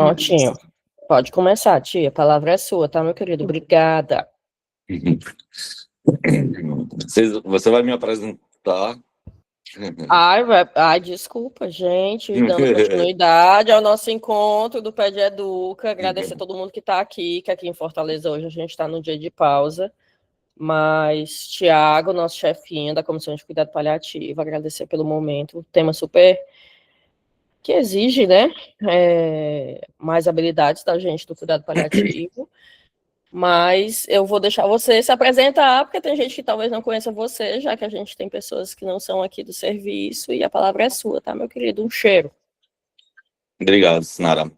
Prontinho. Pode começar, tia. A palavra é sua, tá, meu querido? Obrigada. Você vai me apresentar? Ai, desculpa, gente. Dando continuidade ao nosso encontro do Pé de Educa. Agradecer a todo mundo que está aqui, que aqui em Fortaleza hoje a gente está no dia de pausa. Mas, Tiago, nosso chefinho da Comissão de Cuidado Paliativo, agradecer pelo momento. Tema super que exige, né, mais habilidades da gente do cuidado paliativo. Mas eu vou deixar você se apresentar, porque tem gente que talvez não conheça você, já que a gente tem pessoas que não são aqui do serviço, e a palavra é sua, tá, meu querido? Um cheiro. Obrigado, Sinara.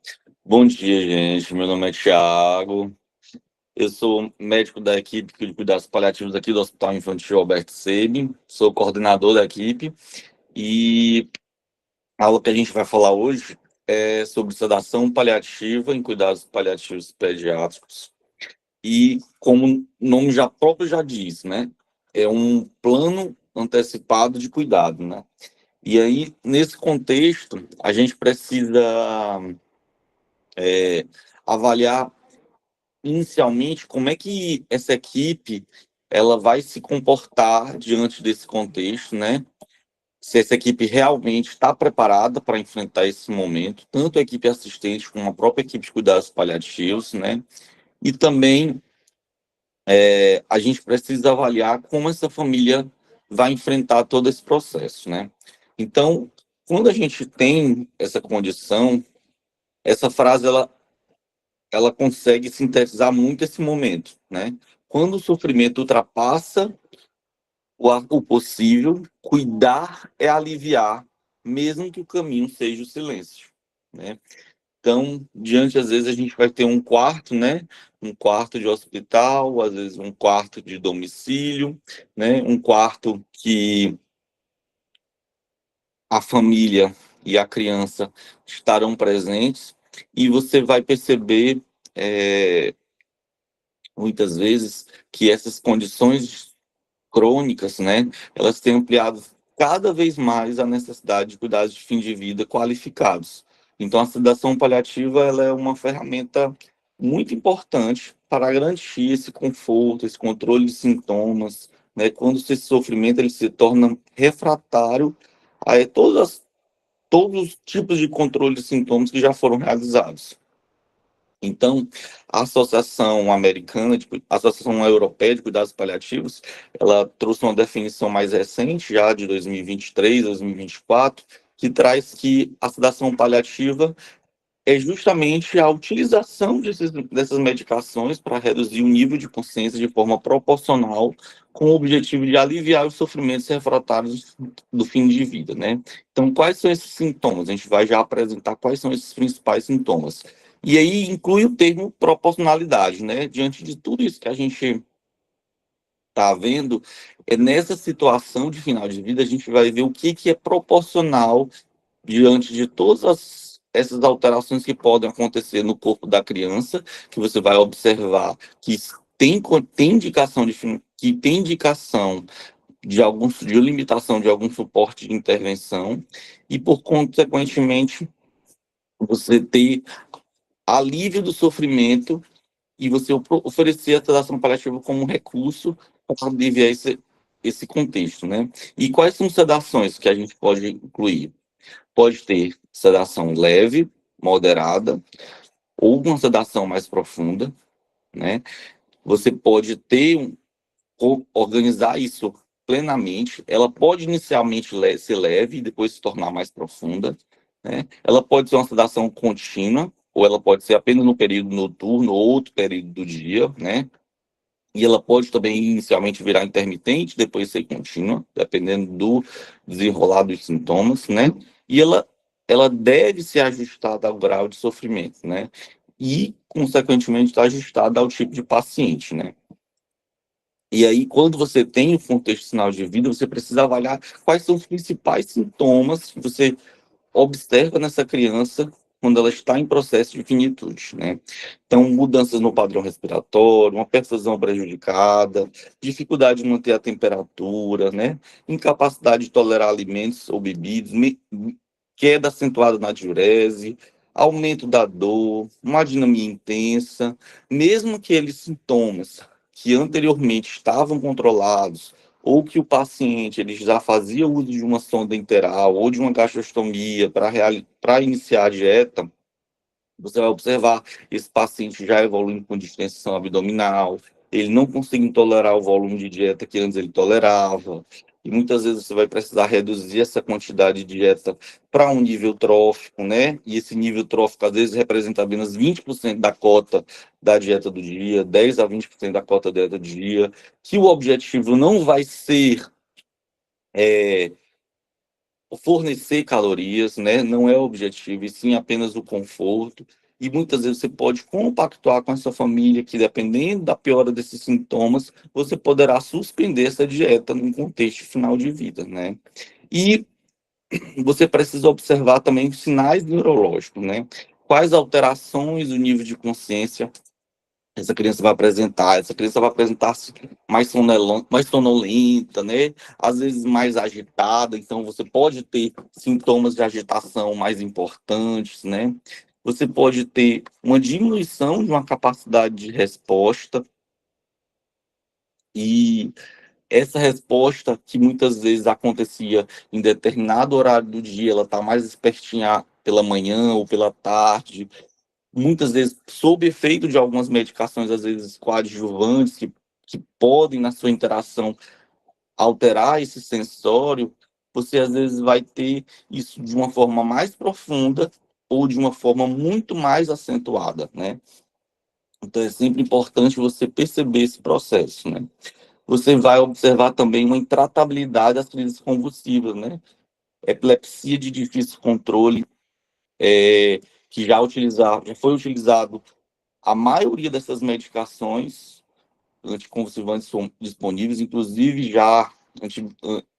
Bom dia, gente. Meu nome é Thiago. Eu sou médico da equipe de cuidados paliativos aqui do Hospital Infantil Alberto Seib. Sou coordenador da equipe. E a aula que a gente vai falar hoje é sobre sedação paliativa em cuidados paliativos pediátricos. E como o nome próprio já diz, né? É um plano antecipado de cuidado, né? E aí, nesse contexto, a gente precisa avaliar inicialmente como é que essa equipe ela vai se comportar diante desse contexto, né? Se essa equipe realmente está preparada para enfrentar esse momento, tanto a equipe assistente como a própria equipe de cuidados paliativos, né? E também a gente precisa avaliar como essa família vai enfrentar todo esse processo, né? Então, quando a gente tem essa condição, essa frase ela consegue sintetizar muito esse momento, né? Quando o sofrimento ultrapassa o possível, cuidar é aliviar, mesmo que o caminho seja o silêncio, né? Então, diante, às vezes, a gente vai ter um quarto, né? Um quarto de hospital, às vezes um quarto de domicílio, né? Um quarto que a família e a criança estarão presentes, e você vai perceber, muitas vezes, que essas condições crônicas, né? Elas têm ampliado cada vez mais a necessidade de cuidados de fim de vida qualificados. Então, a sedação paliativa ela é uma ferramenta muito importante para garantir esse conforto, esse controle de sintomas, né? Quando esse sofrimento ele se torna refratário a todos os tipos de controle de sintomas que já foram realizados. Então, a a Associação Europeia de Cuidados Paliativos, ela trouxe uma definição mais recente, já de 2023, 2024, que traz que a sedação paliativa é justamente a utilização dessas medicações para reduzir o nível de consciência de forma proporcional, com o objetivo de aliviar os sofrimentos refratários do fim de vida, né? Então, quais são esses sintomas? A gente vai já apresentar quais são esses principais sintomas. E aí inclui o termo proporcionalidade, né? Diante de tudo isso que a gente está vendo, nessa situação de final de vida, a gente vai ver o que é proporcional diante de todas essas alterações que podem acontecer no corpo da criança, que você vai observar que tem indicação de limitação de algum suporte de intervenção, e por consequentemente você ter alívio do sofrimento e você oferecer a sedação paliativa como um recurso para aliviar esse contexto, né? E quais são as sedações que a gente pode incluir? Pode ter sedação leve, moderada, ou uma sedação mais profunda, né? Você pode organizar isso plenamente. Ela pode inicialmente ser leve e depois se tornar mais profunda, né? Ela pode ser uma sedação contínua, ou ela pode ser apenas no período noturno ou outro período do dia, né? E ela pode também inicialmente virar intermitente, depois ser contínua, dependendo do desenrolar dos sintomas, né? E ela deve ser ajustada ao grau de sofrimento, né? E, consequentemente, está ajustada ao tipo de paciente, né? E aí, quando você tem o contexto sinal de vida, você precisa avaliar quais são os principais sintomas que você observa nessa criança quando ela está em processo de finitude, né? Então, mudanças no padrão respiratório, uma perfusão prejudicada, dificuldade de manter a temperatura, né? Incapacidade de tolerar alimentos ou bebidas, queda acentuada na diurese, aumento da dor, uma dinamia intensa, mesmo aqueles sintomas que anteriormente estavam controlados, ou que o paciente ele já fazia uso de uma sonda enteral ou de uma gastrostomia para iniciar a dieta, você vai observar esse paciente já evoluindo com distensão abdominal, ele não conseguindo tolerar o volume de dieta que antes ele tolerava, e muitas vezes você vai precisar reduzir essa quantidade de dieta para um nível trófico, né? E esse nível trófico, às vezes, representa apenas 20% da cota da dieta do dia, 10 a 20% da cota da dieta do dia, que o objetivo não vai ser fornecer calorias, né? Não é o objetivo, e sim apenas o conforto. E muitas vezes você pode compactuar com a sua família, que dependendo da piora desses sintomas, você poderá suspender essa dieta num contexto final de vida, né? E você precisa observar também os sinais neurológicos, né? Quais alterações do nível de consciência essa criança vai apresentar. Essa criança vai apresentar-se mais sonolenta, né? Às vezes mais agitada, então você pode ter sintomas de agitação mais importantes, né? Você pode ter uma diminuição de uma capacidade de resposta, e essa resposta que muitas vezes acontecia em determinado horário do dia, ela está mais espertinha pela manhã ou pela tarde, muitas vezes sob efeito de algumas medicações, às vezes coadjuvantes, que podem, na sua interação, alterar esse sensório, você às vezes vai ter isso de uma forma mais profunda ou de uma forma muito mais acentuada, né? Então é sempre importante você perceber esse processo, né? Você vai observar também uma intratabilidade das crises convulsivas, né? Epilepsia de difícil controle, que já foi utilizado a maioria dessas medicações anticonvulsivantes são disponíveis, inclusive já anti,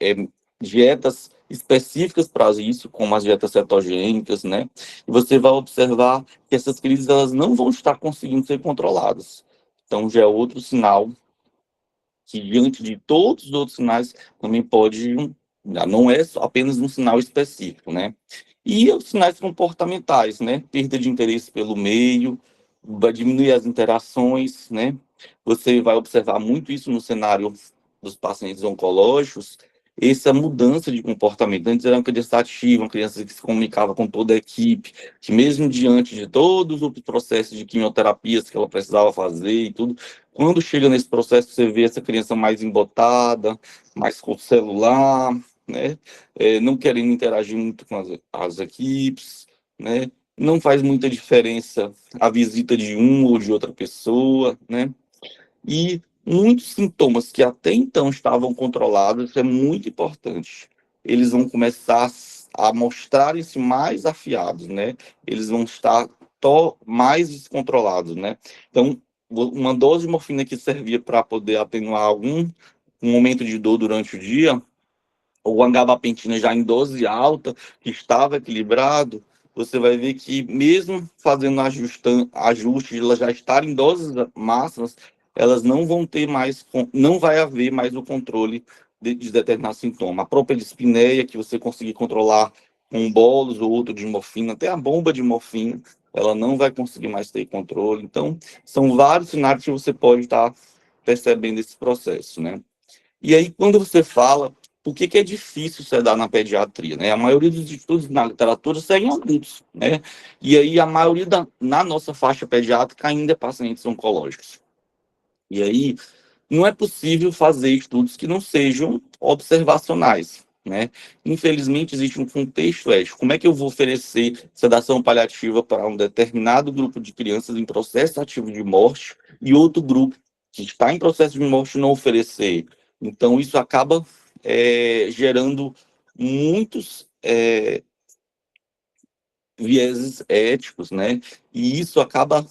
é, dietas específicas para isso, como as dietas cetogênicas, né? E você vai observar que essas crises elas não vão estar conseguindo ser controladas. Então já é outro sinal que, diante de todos os outros sinais, também pode, não é apenas um sinal específico, né? E os sinais comportamentais, né? Perda de interesse pelo meio, vai diminuir as interações, né? Você vai observar muito isso no cenário dos pacientes oncológicos, essa mudança de comportamento. Antes era uma criança ativa, uma criança que se comunicava com toda a equipe, que mesmo diante de todos os processos de quimioterapias que ela precisava fazer e tudo, quando chega nesse processo, você vê essa criança mais embotada, mais com o celular, né? Não querendo interagir muito com as equipes, né? Não faz muita diferença a visita de um ou de outra pessoa, né? E muitos sintomas que até então estavam controlados, isso é muito importante. Eles vão começar a mostrarem-se mais afiados, né? Eles vão estar mais descontrolados, né? Então, uma dose de morfina que servia para poder atenuar um momento de dor durante o dia, ou a gabapentina já em dose alta, que estava equilibrado, você vai ver que mesmo fazendo ajustes, elas já estarem em doses máximas, elas não vão ter mais, não vai haver mais o controle de determinado sintoma. A própria dispneia, que você conseguir controlar com um bolos ou outro de morfina, até a bomba de morfina, ela não vai conseguir mais ter controle. Então, são vários cenários que você pode estar percebendo esse processo, né? E aí, quando você fala, por que é difícil sedar na pediatria, né? A maioria dos estudos na literatura seguem adultos, né? E aí, a maioria na nossa faixa pediátrica ainda é pacientes oncológicos. E aí, não é possível fazer estudos que não sejam observacionais, né? Infelizmente, existe um contexto ético. Como é que eu vou oferecer sedação paliativa para um determinado grupo de crianças em processo ativo de morte e outro grupo que está em processo de morte não oferecer? Então, isso acaba gerando muitos vieses éticos, né? E isso acaba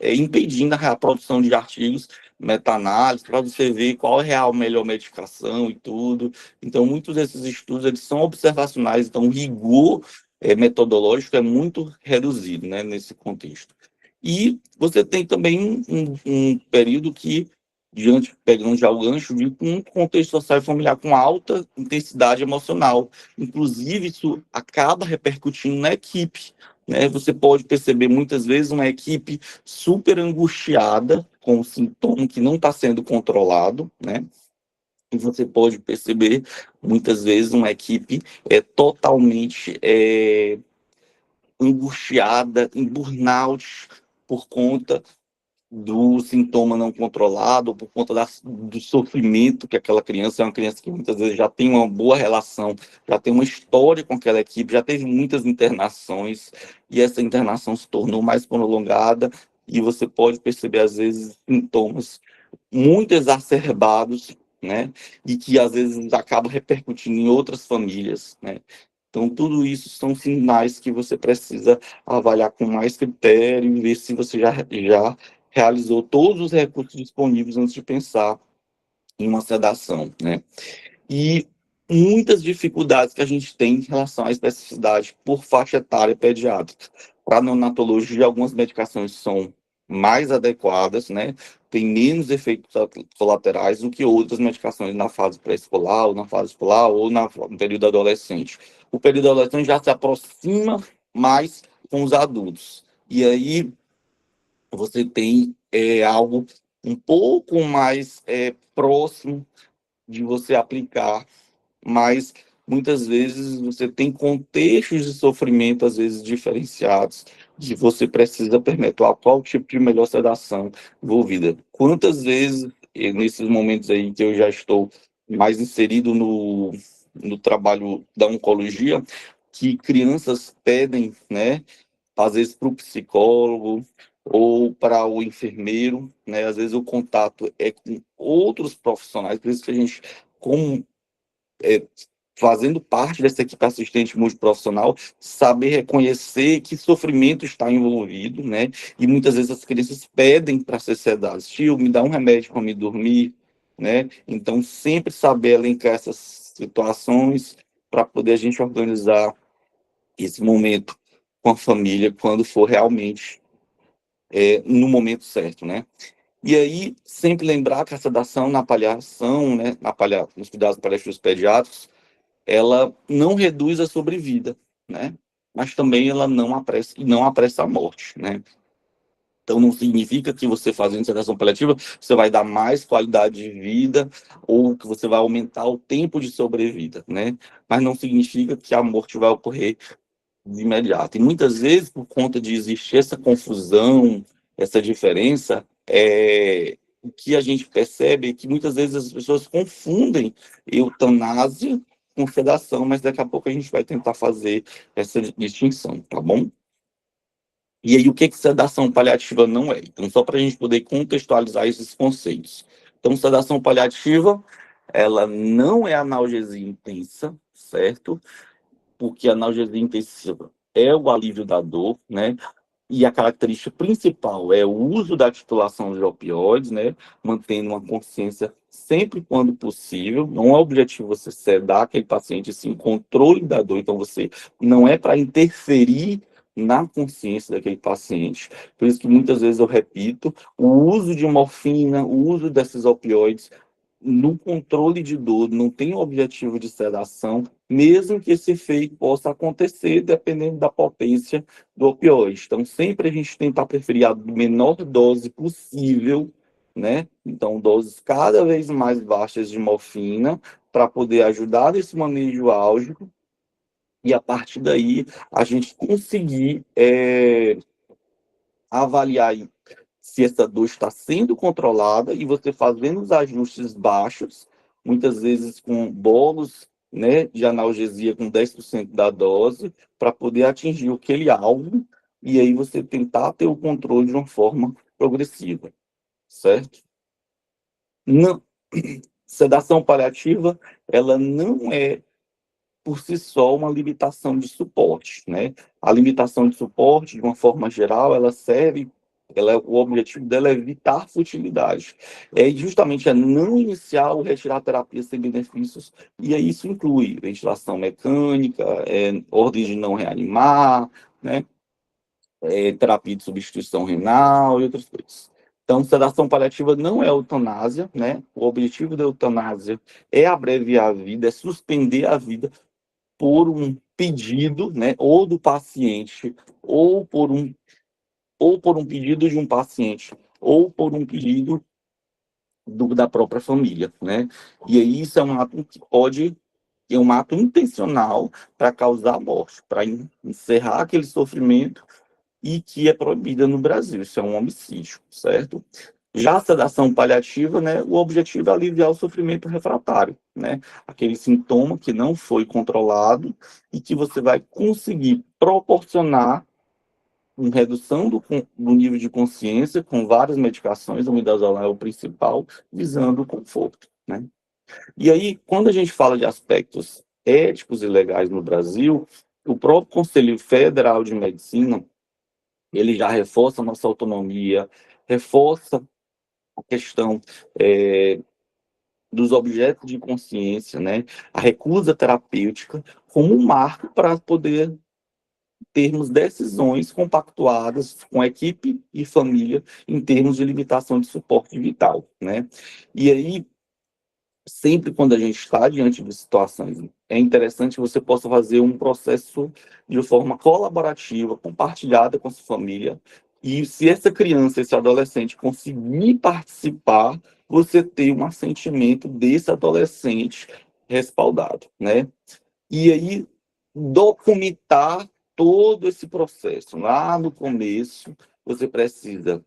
impedindo a produção de artigos meta-análise para você ver qual é a melhor medicação e tudo. Então, muitos desses estudos eles são observacionais, então o rigor metodológico é muito reduzido, né, nesse contexto. E você tem também um período que, pegando já o gancho, de um contexto social e familiar com alta intensidade emocional. Inclusive, isso acaba repercutindo na equipe, né? Você pode perceber muitas vezes uma equipe super angustiada com um sintoma que não está sendo controlado, né? E você pode perceber muitas vezes uma equipe totalmente angustiada, em burnout por conta do sintoma não controlado, ou por conta do sofrimento que aquela criança é uma criança que muitas vezes já tem uma boa relação, já tem uma história com aquela equipe, já teve muitas internações, e essa internação se tornou mais prolongada, e você pode perceber, às vezes, sintomas muito exacerbados, né? E que, às vezes, acabam repercutindo em outras famílias, né? Então, tudo isso são sinais que você precisa avaliar com mais critério e ver se você já realizou todos os recursos disponíveis antes de pensar em uma sedação, né? E muitas dificuldades que a gente tem em relação à especificidade por faixa etária pediátrica. Para neonatologia, algumas medicações são mais adequadas, né? Tem menos efeitos colaterais do que outras medicações na fase pré-escolar, ou na fase escolar, ou no período adolescente. O período adolescente já se aproxima mais com os adultos. E aí você tem algo um pouco mais próximo de você aplicar, mas muitas vezes você tem contextos de sofrimento, às vezes diferenciados, de você precisa perpetuar qual tipo de melhor sedação envolvida. Quantas vezes, nesses momentos aí que eu já estou mais inserido no trabalho da oncologia, que crianças pedem, né, às vezes para o psicólogo ou para o enfermeiro, né? Às vezes o contato é com outros profissionais, por isso que a gente, como fazendo parte dessa equipe assistente multiprofissional, saber reconhecer que sofrimento está envolvido, né? E muitas vezes as crianças pedem para ser sedadas, tio, me dá um remédio para me dormir, né? Então, sempre saber elencar essas situações para poder a gente organizar esse momento com a família quando for realmente no momento certo, né? E aí, sempre lembrar que a sedação na paliação, né, nos cuidados paliativos pediátricos, ela não reduz a sobrevida, né? Mas também ela não apressa a morte, né? Então, não significa que você fazendo sedação paliativa, você vai dar mais qualidade de vida ou que você vai aumentar o tempo de sobrevida, né? Mas não significa que a morte vai ocorrer de imediato. E muitas vezes, por conta de existir essa confusão, essa diferença, o que a gente percebe é que muitas vezes as pessoas confundem eutanásia com sedação, mas daqui a pouco a gente vai tentar fazer essa distinção, tá bom? E aí, o que sedação paliativa não é? Então, só para a gente poder contextualizar esses conceitos. Então, sedação paliativa, ela não é analgesia intensa, certo? Porque a analgesia intensiva é o alívio da dor, né? E a característica principal é o uso da titulação de opioides, né? Mantendo uma consciência sempre quando possível. Não é o objetivo você sedar aquele paciente, sim, controle da dor. Então, você não é para interferir na consciência daquele paciente. Por isso que muitas vezes eu repito, o uso de morfina, o uso desses opioides no controle de dor, não tem o objetivo de sedação, mesmo que esse efeito possa acontecer dependendo da potência do opioide. Então, sempre a gente tenta preferir a menor dose possível, né? Então, doses cada vez mais baixas de morfina, para poder ajudar nesse manejo álgico, e a partir daí a gente conseguir avaliar se essa dor está sendo controlada e você fazendo os ajustes baixos, muitas vezes com bolos, né, de analgesia com 10% da dose, para poder atingir aquele alvo e aí você tentar ter o controle de uma forma progressiva, certo? Não, sedação paliativa, ela não é por si só uma limitação de suporte, né? A limitação de suporte, de uma forma geral, o objetivo dela é evitar futilidade. É justamente não iniciar ou retirar a terapia sem benefícios, e aí isso inclui ventilação mecânica, ordem de não reanimar, né? Terapia de substituição renal e outras coisas. Então, sedação paliativa não é eutanásia, né? O objetivo da eutanásia é abreviar a vida, é suspender a vida por um pedido, né, ou do paciente, ou por um pedido de um paciente, ou por um pedido da própria família, né? E aí isso é um ato que pode é um ato intencional para causar morte, para encerrar aquele sofrimento e que é proibida no Brasil. Isso é um homicídio, certo? Já a sedação paliativa, né, o objetivo é aliviar o sofrimento refratário, né? Aquele sintoma que não foi controlado e que você vai conseguir proporcionar uma redução do nível de consciência com várias medicações, o midazolam é o principal, visando o conforto, né? E aí, quando a gente fala de aspectos éticos e legais no Brasil, o próprio Conselho Federal de Medicina, ele já reforça a nossa autonomia, reforça a questão dos objetos de consciência, né? A recusa terapêutica, como um marco para poder termos decisões compactuadas com a equipe e família em termos de limitação de suporte vital, né? E aí, sempre quando a gente está diante de situações, é interessante que você possa fazer um processo de forma colaborativa, compartilhada com a sua família, e se essa criança, esse adolescente conseguir participar, você ter um assentimento desse adolescente respaldado, né? E aí, documentar todo esse processo. Lá no começo, você precisa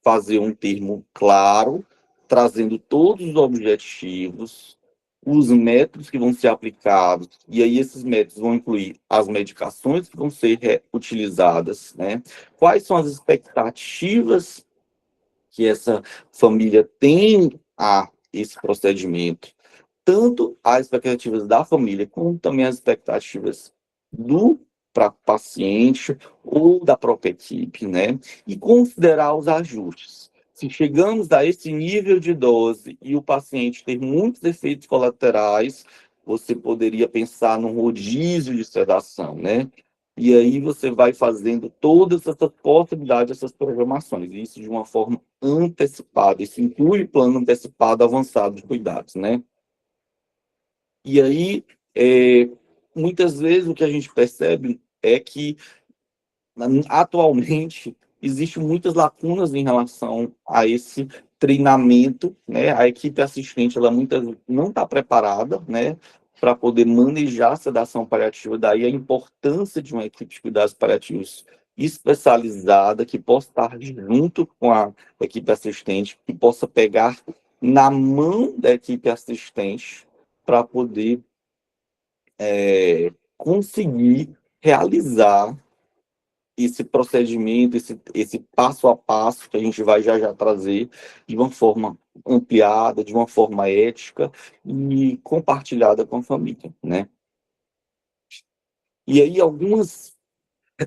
fazer um termo claro, trazendo todos os objetivos, os métodos que vão ser aplicados, e aí esses métodos vão incluir as medicações que vão ser utilizadas, né? Quais são as expectativas que essa família tem a esse procedimento, tanto as expectativas da família, como também as expectativas do paciente ou da própria equipe, né? E considerar os ajustes. Se chegamos a esse nível de dose e o paciente tem muitos efeitos colaterais, você poderia pensar num rodízio de sedação, né? E aí você vai fazendo todas essas possibilidades, essas programações, isso de uma forma antecipada. Isso inclui plano antecipado avançado de cuidados, né? E aí, muitas vezes o que a gente percebe é que, atualmente, existem muitas lacunas em relação a esse treinamento, né? A equipe assistente, ela muitas não está preparada, né, para poder manejar a sedação paliativa. Daí a importância de uma equipe de cuidados paliativos especializada, que possa estar junto com a equipe assistente, que possa pegar na mão da equipe assistente para poder conseguir realizar esse procedimento, esse passo a passo que a gente vai já já trazer de uma forma ampliada, de uma forma ética e compartilhada com a família, né? E aí alguns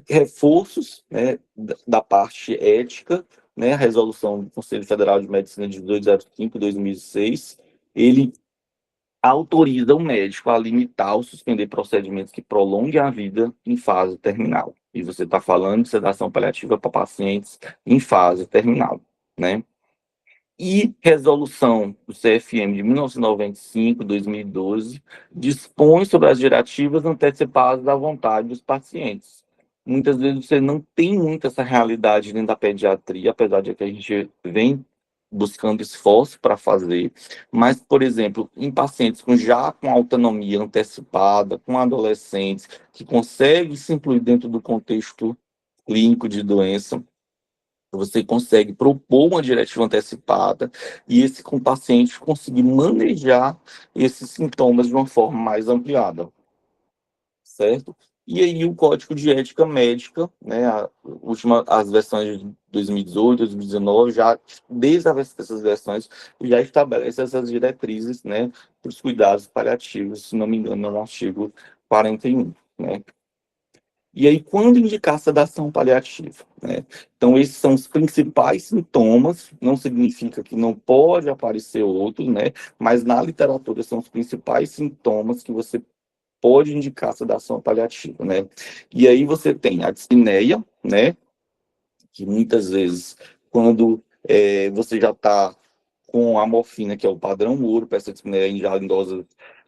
reforços, né, da parte ética, né, a resolução do Conselho Federal de Medicina de 205/2006, ele autoriza o médico a limitar ou suspender procedimentos que prolonguem a vida em fase terminal. E você está falando de sedação paliativa para pacientes em fase terminal, né? E resolução do CFM de 1995/2012 dispõe sobre as diretivas antecipadas da vontade dos pacientes. Muitas vezes você não tem muito essa realidade dentro da pediatria, apesar de que a gente vem buscando esforço para fazer, mas, por exemplo, em pacientes já com autonomia antecipada, com adolescentes, que conseguem se incluir dentro do contexto clínico de doença, você consegue propor uma diretiva antecipada e esse com o paciente conseguir manejar esses sintomas de uma forma mais ampliada, certo? E aí o Código de Ética Médica, né, as versões de 2018, 2019, já, desde essas versões, já estabelece essas diretrizes, né, para os cuidados paliativos, se não me engano, no artigo 41, né? E aí, quando indicar sedação paliativa, né? Então, esses são os principais sintomas, não significa que não pode aparecer outros, né? Mas na literatura são os principais sintomas que você pode indicar sedação paliativa, né? E aí você tem a dispneia, né? Que muitas vezes, quando você já está com a morfina, que é o padrão ouro para essa dispneia já em doses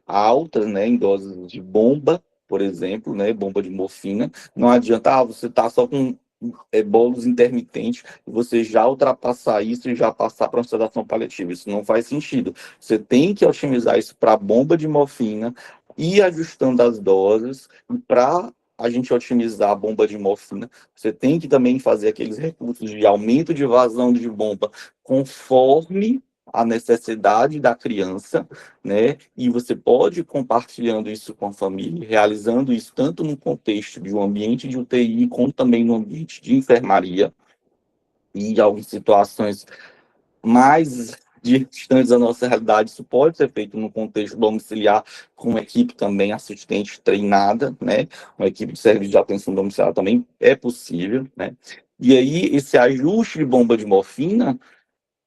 altas, né, em doses de bomba, por exemplo, né, bomba de morfina. Não adianta, você tá só com bolos intermitentes e você já ultrapassar isso e já passar para uma sedação paliativa. Isso não faz sentido. Você tem que otimizar isso para bomba de morfina e ajustando as doses. E para a gente otimizar a bomba de morfina, você tem que também fazer aqueles recursos de aumento de vazão de bomba conforme a necessidade da criança, né? E você pode ir compartilhando isso com a família, realizando isso tanto no contexto de um ambiente de UTI, como também no ambiente de enfermaria, e em algumas situações mais distantes da nossa realidade, isso pode ser feito no contexto domiciliar, com uma equipe também assistente treinada, né? Uma equipe de serviço de atenção domiciliar também é possível, né? E aí, esse ajuste de bomba de morfina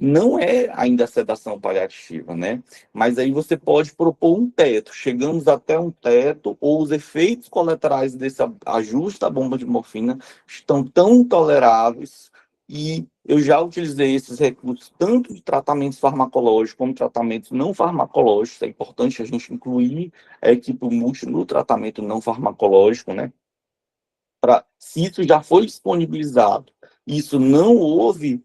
não é ainda a sedação paliativa, né? Mas aí você pode propor um teto. Chegamos até um teto, ou os efeitos colaterais desse ajuste da bomba de morfina estão tão intoleráveis, e eu já utilizei esses recursos tanto de tratamentos farmacológicos como tratamentos não farmacológicos. É importante a gente incluir a equipe multi no tratamento não farmacológico, né? Se isso já foi disponibilizado, isso não houve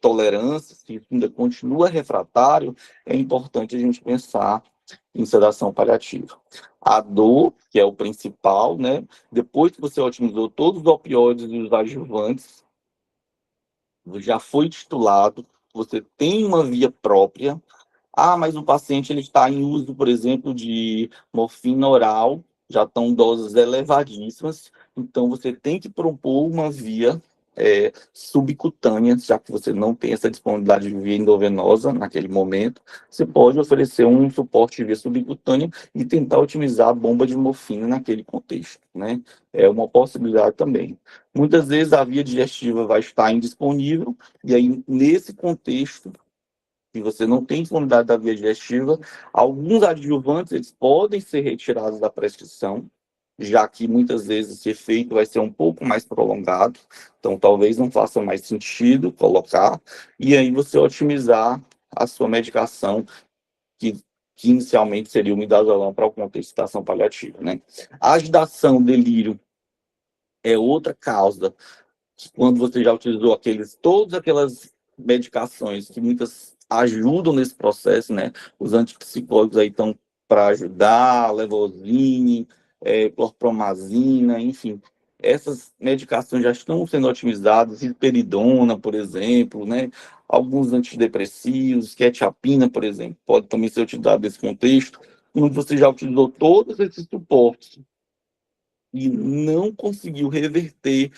tolerância, se ainda continua refratário, é importante a gente pensar em sedação paliativa. A dor, que é o principal, né? Depois que você otimizou todos os opioides e os adjuvantes, já foi titulado, você tem uma via própria. Ah, mas o paciente ele está em uso, por exemplo, de morfina oral, já estão doses elevadíssimas, então você tem que propor uma via subcutânea, já que você não tem essa disponibilidade de via endovenosa naquele momento, você pode oferecer um suporte de via subcutânea e tentar otimizar a bomba de morfina naquele contexto, né? É uma possibilidade também. Muitas vezes a via digestiva vai estar indisponível, e aí, nesse contexto, se você não tem disponibilidade da via digestiva, alguns adjuvantes eles podem ser retirados da prescrição, já que muitas vezes esse efeito vai ser um pouco mais prolongado, então talvez não faça mais sentido colocar, e aí você otimizar a sua medicação, que, que inicialmente seria o midazolam para o contexto da ação paliativa, né? A agitação, delírio é outra causa, quando você já utilizou todas aquelas medicações que muitas ajudam nesse processo, né? Os antipsicóticos aí estão para ajudar, levosine, clorpromazina, enfim. Essas medicações já estão sendo otimizadas, risperidona, por exemplo, né? Alguns antidepressivos, quetiapina, por exemplo, pode também ser utilizado nesse contexto. Quando você já utilizou todos esses suportes e não conseguiu reverter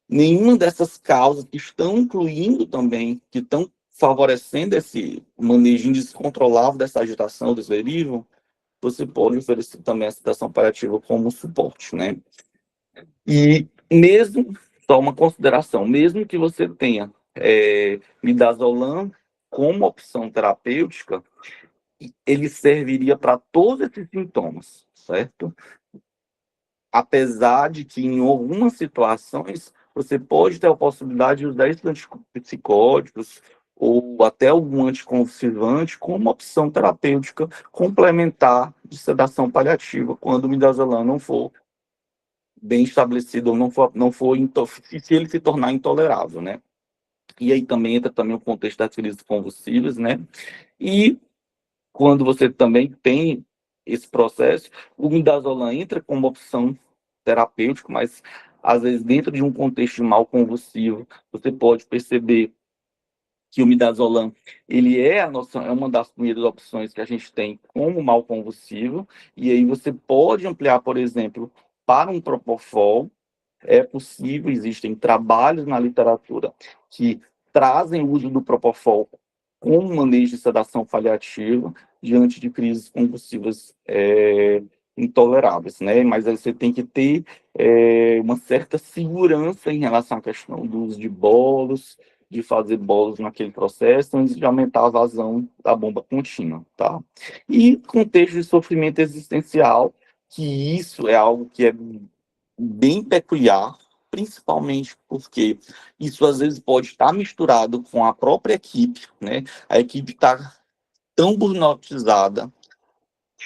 nenhuma dessas causas que estão incluindo também, que estão favorecendo esse manejo descontrolável dessa agitação, desse delírio, você pode oferecer também a sedação paliativa como suporte, né? E mesmo, só uma consideração, mesmo que você tenha midazolam como opção terapêutica, ele serviria para todos esses sintomas, certo? Apesar de que em algumas situações você pode ter a possibilidade de usar esses antipsicóticos ou até algum anticonvulsivante como opção terapêutica complementar de sedação paliativa, quando o midazolam não for bem estabelecido ou não for se ele se tornar intolerável, né? E aí também entra também o contexto das crises convulsivas, né? E quando você também tem esse processo, o midazolam entra como opção terapêutica, mas às vezes dentro de um contexto de mal convulsivo, você pode perceber que o midazolam ele é uma das primeiras opções que a gente tem como mal convulsivo, e aí você pode ampliar, por exemplo, para um propofol. É possível, existem trabalhos na literatura que trazem o uso do propofol como manejo de sedação paliativa diante de crises convulsivas intoleráveis, né? Mas aí você tem que ter uma certa segurança em relação à questão do uso de bolos, de fazer bolos naquele processo, antes de aumentar a vazão da bomba contínua, tá? E contexto de sofrimento existencial, que isso é algo que é bem peculiar, principalmente porque isso às vezes pode estar misturado com a própria equipe, né? A equipe está tão burnoutizada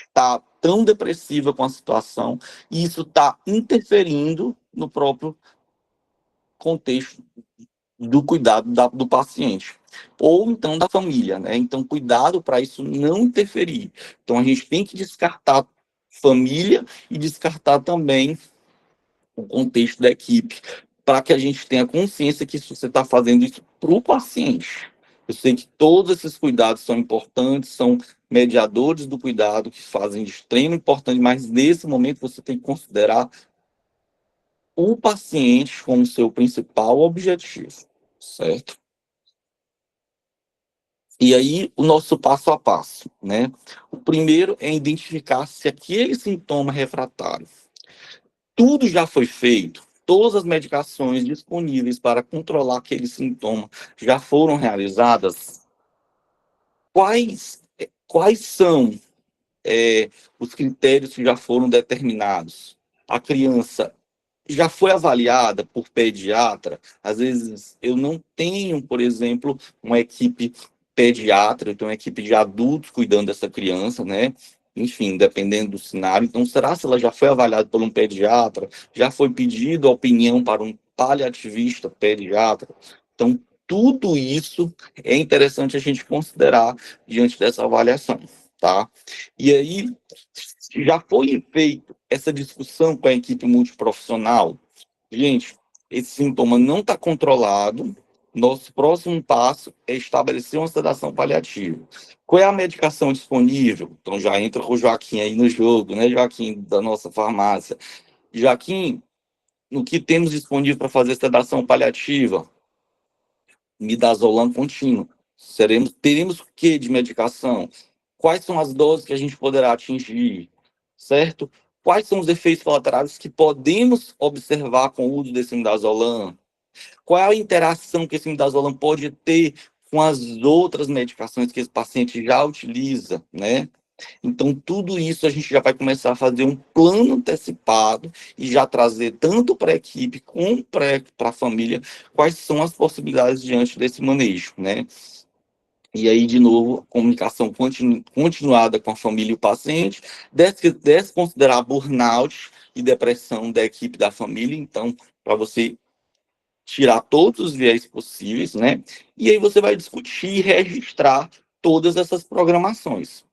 está tão depressiva com a situação, e isso está interferindo no próprio contexto do cuidado do paciente, ou então da família, né? Então, cuidado para isso não interferir. Então, a gente tem que descartar família e descartar também o contexto da equipe, para que a gente tenha consciência que você está fazendo isso para o paciente. Eu sei que todos esses cuidados são importantes, são mediadores do cuidado que fazem de extrema importância, mas nesse momento você tem que considerar o paciente como seu principal objetivo, certo? E aí, o nosso passo a passo, né? O primeiro é identificar se aquele sintoma é refratário. Tudo já foi feito, todas as medicações disponíveis para controlar aquele sintoma já foram realizadas. Quais são os critérios que já foram determinados? A criança já foi avaliada por pediatra. Às vezes eu não tenho, por exemplo, uma equipe pediatra, eu tenho uma equipe de adultos cuidando dessa criança, né? Enfim, dependendo do cenário. Então, será se ela já foi avaliada por um pediatra? Já foi pedido a opinião para um paliativista pediatra? Então, tudo isso é interessante a gente considerar diante dessa avaliação, tá? E aí, já foi feita essa discussão com a equipe multiprofissional? Gente, esse sintoma não está controlado. Nosso próximo passo é estabelecer uma sedação paliativa. Qual é a medicação disponível? Então já entra o Joaquim aí no jogo, né, Joaquim, da nossa farmácia. Joaquim, no que temos disponível para fazer sedação paliativa? Midazolam contínuo. Teremos o que de medicação? Quais são as doses que a gente poderá atingir? Certo? Quais são os efeitos colaterais que podemos observar com o uso desse midazolam? Qual é a interação que esse midazolam pode ter com as outras medicações que esse paciente já utiliza, né? Então, tudo isso a gente já vai começar a fazer um plano antecipado e já trazer tanto para a equipe como para a família quais são as possibilidades diante desse manejo, né? E aí, de novo, comunicação continuada com a família e o paciente, desconsiderar burnout e depressão da equipe da família, então, para você tirar todos os viés possíveis, né? E aí você vai discutir e registrar todas essas programações.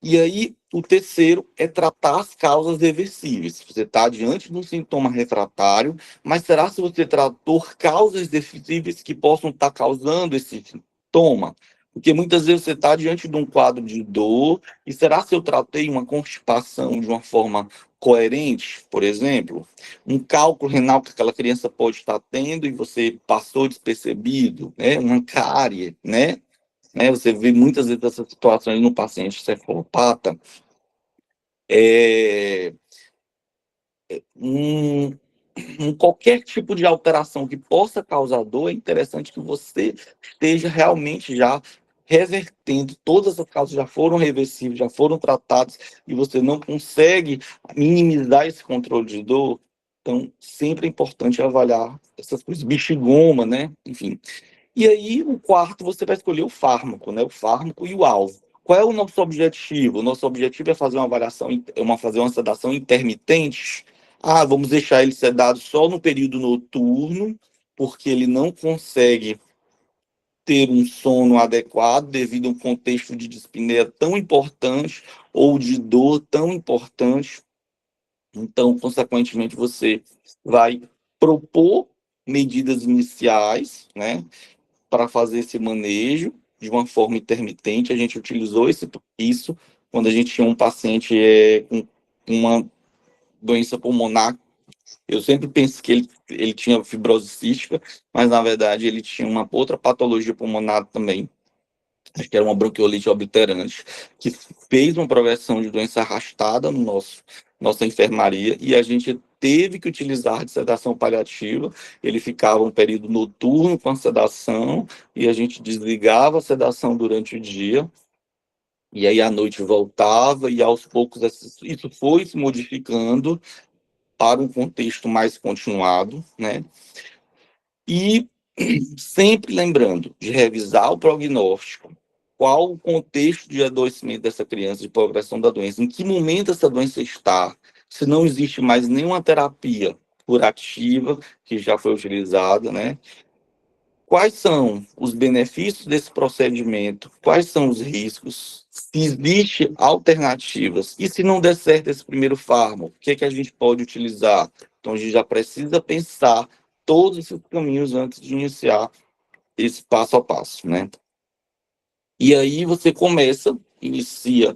E aí, o terceiro é tratar as causas reversíveis. Você está diante de um sintoma refratário, mas será se você tratou causas reversíveis que possam estar causando esse sintoma? Porque muitas vezes você está diante de um quadro de dor, e será se eu tratei uma constipação de uma forma coerente, por exemplo? Um cálculo renal que aquela criança pode estar tendo e você passou despercebido, né? Uma cárie, né? Você vê muitas vezes essas situações no paciente cefalopata. É, um, qualquer tipo de alteração que possa causar dor, é interessante que você esteja realmente já revertendo. Todas as causas já foram reversíveis, já foram tratadas, e você não consegue minimizar esse controle de dor. Então, sempre é importante avaliar essas coisas. Bexigoma, né? Enfim. E aí, o quarto, você vai escolher o fármaco, né? O fármaco e o alvo. Qual é o nosso objetivo? O nosso objetivo é fazer uma avaliação, fazer uma sedação intermitente. Ah, vamos deixar ele sedado só no período noturno, porque ele não consegue ter um sono adequado devido a um contexto de dispneia tão importante ou de dor tão importante. Então, consequentemente, você vai propor medidas iniciais, né, para fazer esse manejo de uma forma intermitente. A gente utilizou isso quando a gente tinha um paciente com uma doença pulmonar. Eu sempre penso que ele tinha fibrose cística, mas na verdade ele tinha uma outra patologia pulmonar também. Acho que era uma bronquiolite obliterante, que fez uma progressão de doença arrastada no nossa enfermaria, e a gente teve que utilizar de sedação paliativa. Ele ficava um período noturno com a sedação, e a gente desligava a sedação durante o dia, e aí à noite voltava, e aos poucos isso foi se modificando para um contexto mais continuado, né? E sempre lembrando de revisar o prognóstico qual o contexto de adoecimento dessa criança, de progressão da doença, em que momento essa doença está, se não existe mais nenhuma terapia curativa que já foi utilizada, né? Quais são os benefícios desse procedimento? Quais são os riscos? Se existem alternativas? E se não der certo esse primeiro fármaco, o que é que a gente pode utilizar? Então, a gente já precisa pensar todos esses caminhos antes de iniciar esse passo a passo, né? E aí você inicia,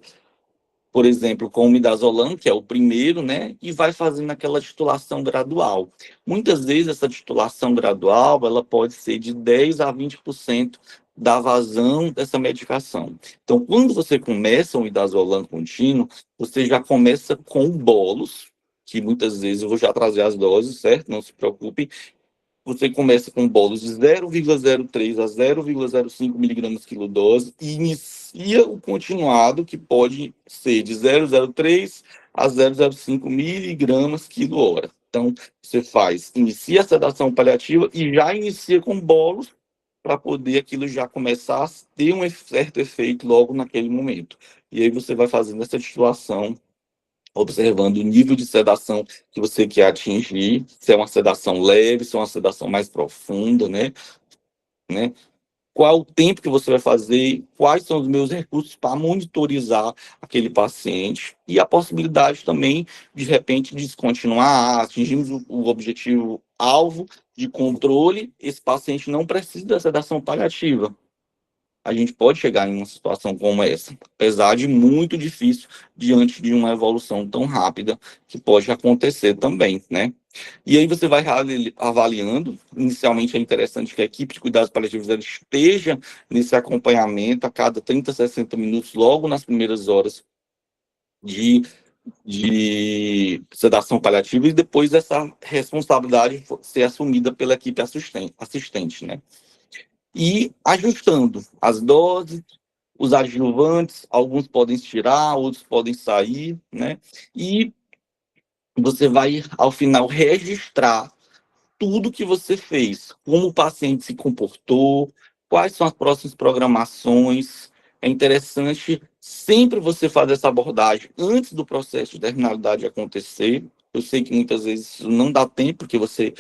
por exemplo, com o midazolam, que é o primeiro, né? E vai fazendo aquela titulação gradual. Muitas vezes essa titulação gradual, ela pode ser de 10 a 20% da vazão dessa medicação. Então, quando você começa o midazolam contínuo, você já começa com bolos, que muitas vezes eu vou já trazer as doses, certo? Não se preocupe. Você começa com bolos de 0,03 a 0,05 miligramas quilodose e inicia o continuado, que pode ser de 0,03 a 0,05 miligramas quilo hora. Então, você inicia a sedação paliativa e já inicia com bolos para poder aquilo já começar a ter um certo efeito logo naquele momento. E aí você vai fazendo essa titulação, observando o nível de sedação que você quer atingir, se é uma sedação leve, se é uma sedação mais profunda, né? Qual o tempo que você vai fazer, quais são os meus recursos para monitorizar aquele paciente e a possibilidade também, de repente, descontinuar, atingimos o objetivo alvo de controle, esse paciente não precisa da sedação paliativa. A gente pode chegar em uma situação como essa, apesar de muito difícil diante de uma evolução tão rápida que pode acontecer também, né? E aí você vai avaliando. Inicialmente é interessante que a equipe de cuidados paliativos esteja nesse acompanhamento a cada 30, 60 minutos, logo nas primeiras horas de sedação paliativa, e depois essa responsabilidade ser assumida pela equipe assistente, né? E ajustando as doses, os adjuvantes, alguns podem tirar, outros podem sair, né? E você vai, ao final, registrar tudo que você fez, como o paciente se comportou, quais são as próximas programações. É interessante sempre você fazer essa abordagem antes do processo de terminalidade acontecer. Eu sei que muitas vezes isso não dá tempo, porque você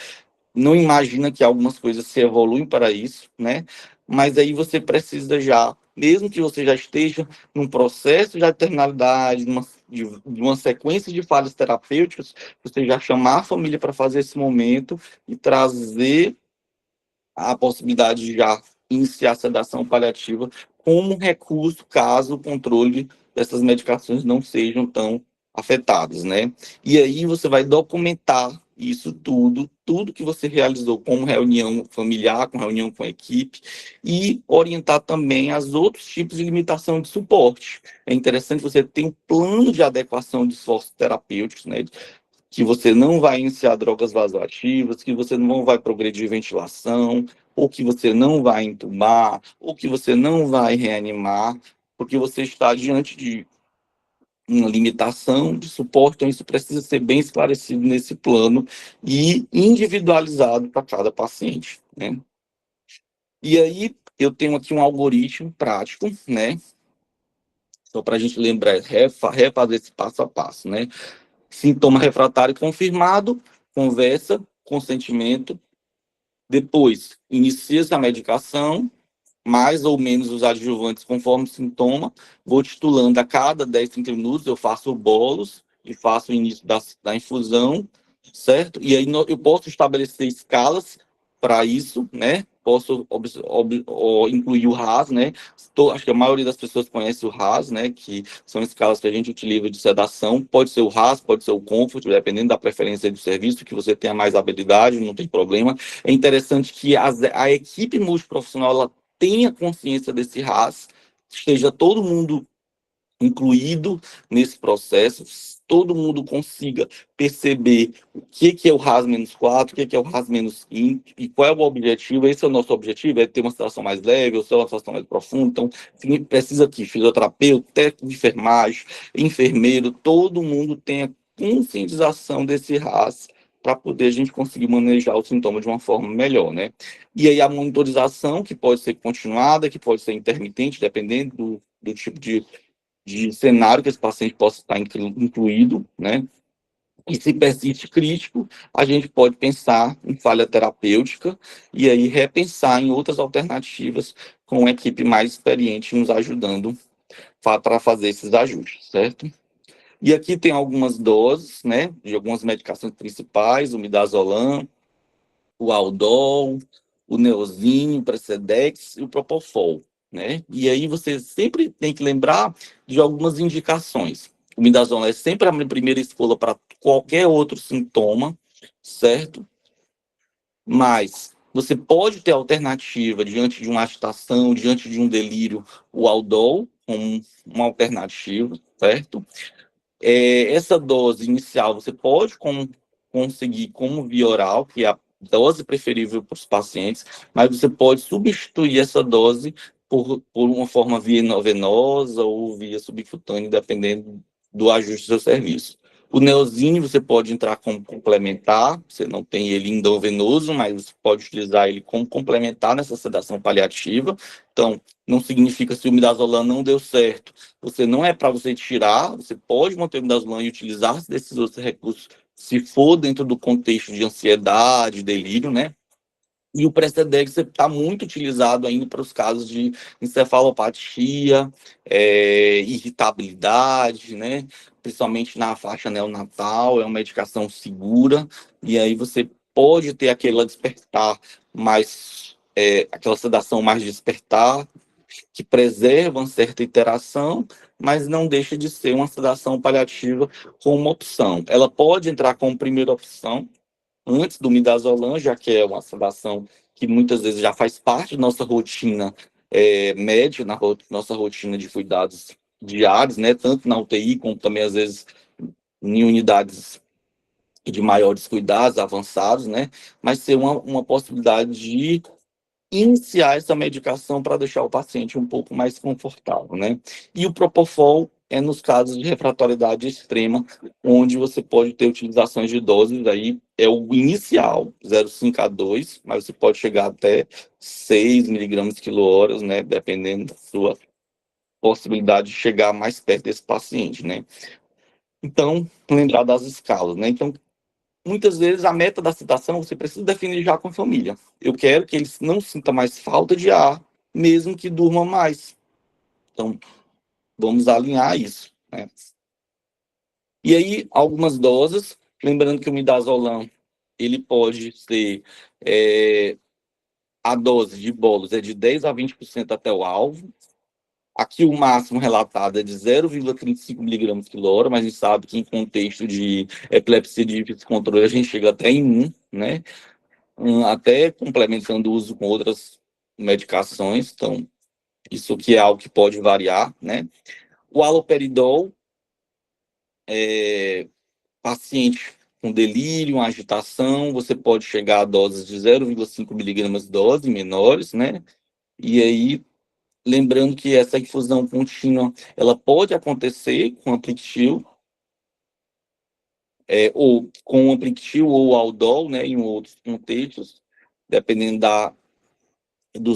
não imagina que algumas coisas se evoluem para isso, né? Mas aí você precisa já, mesmo que você já esteja num processo de terminalidade, de uma sequência de falhas terapêuticas, você já chamar a família para fazer esse momento e trazer a possibilidade de já iniciar a sedação paliativa como recurso, caso o controle dessas medicações não sejam tão afetados, né? E aí você vai documentar isso tudo que você realizou como reunião familiar, com reunião com a equipe, e orientar também as outros tipos de limitação de suporte. É interessante você ter um plano de adequação de esforços terapêuticos, né? Que você não vai iniciar drogas vasoativas, que você não vai progredir ventilação, ou que você não vai entubar, ou que você não vai reanimar, porque você está diante de uma limitação de suporte, então isso precisa ser bem esclarecido nesse plano e individualizado para cada paciente, né? E aí eu tenho aqui um algoritmo prático, né? Só para a gente lembrar, refazer esse passo a passo, né? Sintoma refratário confirmado, conversa, consentimento. Depois, inicia-se a medicação, mais ou menos os adjuvantes conforme o sintoma. Vou titulando a cada 10, 30 minutos, eu faço bolos e faço o início da infusão, certo? E aí eu posso estabelecer escalas para isso, né? Posso incluir o RAS, né? Acho que a maioria das pessoas conhece o RAS, né? Que são escalas que a gente utiliza de sedação. Pode ser o RAS, pode ser o Comfort, dependendo da preferência do serviço, que você tenha mais habilidade, não tem problema. É interessante que a equipe multiprofissional ela tenha consciência desse RAS, esteja todo mundo incluído nesse processo, todo mundo consiga perceber o que é o RAS-4, o que é o RAS-5 e qual é o objetivo. Esse é o nosso objetivo, é ter uma situação mais leve, ou ser uma situação mais profunda. Então, precisa que fisioterapeuta, técnico de enfermagem, enfermeiro, todo mundo tenha conscientização desse RAS para poder a gente conseguir manejar o sintoma de uma forma melhor, né? E aí a monitorização, que pode ser continuada, que pode ser intermitente, dependendo do tipo de cenário que esse paciente possa estar incluído, né? E se persiste crítico, a gente pode pensar em falha terapêutica e aí repensar em outras alternativas com uma equipe mais experiente nos ajudando para fazer esses ajustes, certo? E aqui tem algumas doses, né, de algumas medicações principais, o midazolam, o Aldol, o Neosine, o Precedex e o Propofol, né? E aí você sempre tem que lembrar de algumas indicações. O midazolam é sempre a primeira escolha para qualquer outro sintoma, certo? Mas você pode ter alternativa diante de uma agitação, diante de um delírio, o Aldol como uma alternativa, certo? Essa dose inicial você pode conseguir como via oral, que é a dose preferível para os pacientes, mas você pode substituir essa dose por uma forma via venosa ou via subcutânea, dependendo do ajuste do seu serviço. O Neosine você pode entrar como complementar, você não tem ele endovenoso, mas você pode utilizar ele como complementar nessa sedação paliativa. Então, não significa se o midazolam não deu certo, você não é para você tirar, você pode manter o midazolam e utilizar desses outros recursos se for dentro do contexto de ansiedade, delírio, né? E o Precedex está muito utilizado ainda para os casos de encefalopatia, irritabilidade, né? Principalmente na faixa neonatal, é uma medicação segura, e aí você pode ter aquele despertar mais, aquela sedação mais despertar, que preserva uma certa interação, mas não deixa de ser uma sedação paliativa como uma opção. Ela pode entrar como primeira opção, antes do midazolam, já que é uma sedação que muitas vezes já faz parte da nossa rotina média, nossa rotina de cuidados diários, né, tanto na UTI como também às vezes em unidades de maiores cuidados avançados, né, mas ser uma possibilidade de iniciar essa medicação para deixar o paciente um pouco mais confortável, né? E o Propofol é nos casos de refratoriedade extrema, onde você pode ter utilizações de doses aí, é o inicial, 0,5 a 2, mas você pode chegar até 6 miligramas quilo-horas, né? Dependendo da sua possibilidade de chegar mais perto desse paciente, né? Então, lembrar das escalas, né? Então, muitas vezes a meta da sedação você precisa definir já com a família. Eu quero que eles não sinta mais falta de ar, mesmo que durma mais. Então, vamos alinhar isso, né? E aí, algumas doses, lembrando que o midazolam, ele pode ser, a dose de bolos é de 10 a 20% até o alvo. Aqui o máximo relatado é de 0,35 miligramas quilo-hora, mas a gente sabe que em contexto de epilepsia de difícil controle a gente chega até em 1, né? Até complementando o uso com outras medicações, então isso que é algo que pode variar, né? O haloperidol, paciente com delírio, agitação, você pode chegar a doses de 0,5 miligramas dose, menores, né? E aí, lembrando que essa infusão contínua, ela pode acontecer com Amplictil, ou com Amplictil ou Aldol, né? Em outros contextos, dependendo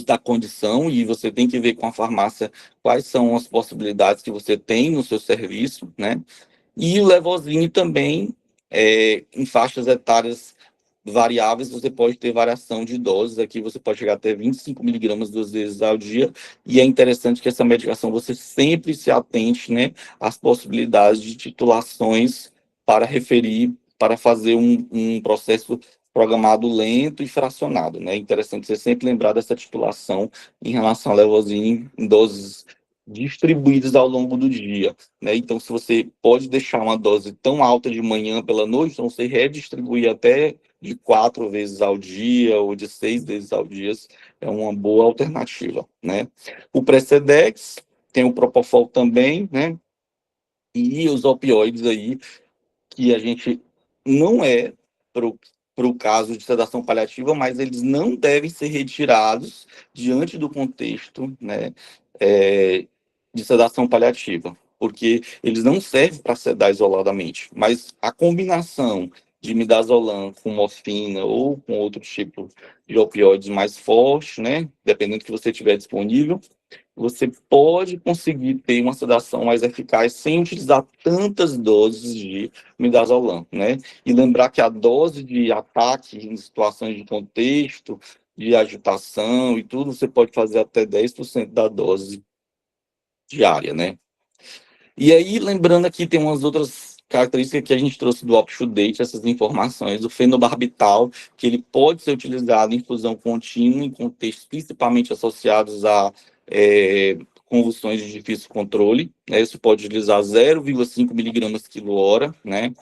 da condição, e você tem que ver com a farmácia quais são as possibilidades que você tem no seu serviço, né? E o Levozine também, em faixas etárias variáveis, você pode ter variação de doses, aqui você pode chegar até 25 miligramas 2 vezes ao dia, e é interessante que essa medicação você sempre se atente, né, às possibilidades de titulações para referir, para fazer um processo programado lento e fracionado, né? É interessante você sempre lembrar dessa titulação em relação ao Levozine em doses distribuídas ao longo do dia, né? Então, se você pode deixar uma dose tão alta de manhã pela noite, então você redistribui até de 4 vezes ao dia ou de 6 vezes ao dia, é uma boa alternativa, né? O Precedex, tem o Propofol também, né? E os opioides aí, que a gente não é para o caso de sedação paliativa, mas eles não devem ser retirados diante do contexto, né, de sedação paliativa, porque eles não servem para sedar isoladamente, mas a combinação de midazolam com morfina ou com outro tipo de opioides mais fortes, né? Dependendo do que você tiver disponível, você pode conseguir ter uma sedação mais eficaz sem utilizar tantas doses de midazolam, né? E lembrar que a dose de ataque em situações de contexto, de agitação e tudo, você pode fazer até 10% da dose diária, né? E aí, lembrando aqui, tem umas outras características que a gente trouxe do UpToDate, essas informações, o fenobarbital, que ele pode ser utilizado em infusão contínua em contextos principalmente associados a convulsões de difícil controle, né? Isso pode utilizar 0,5 miligramas quilo hora, né?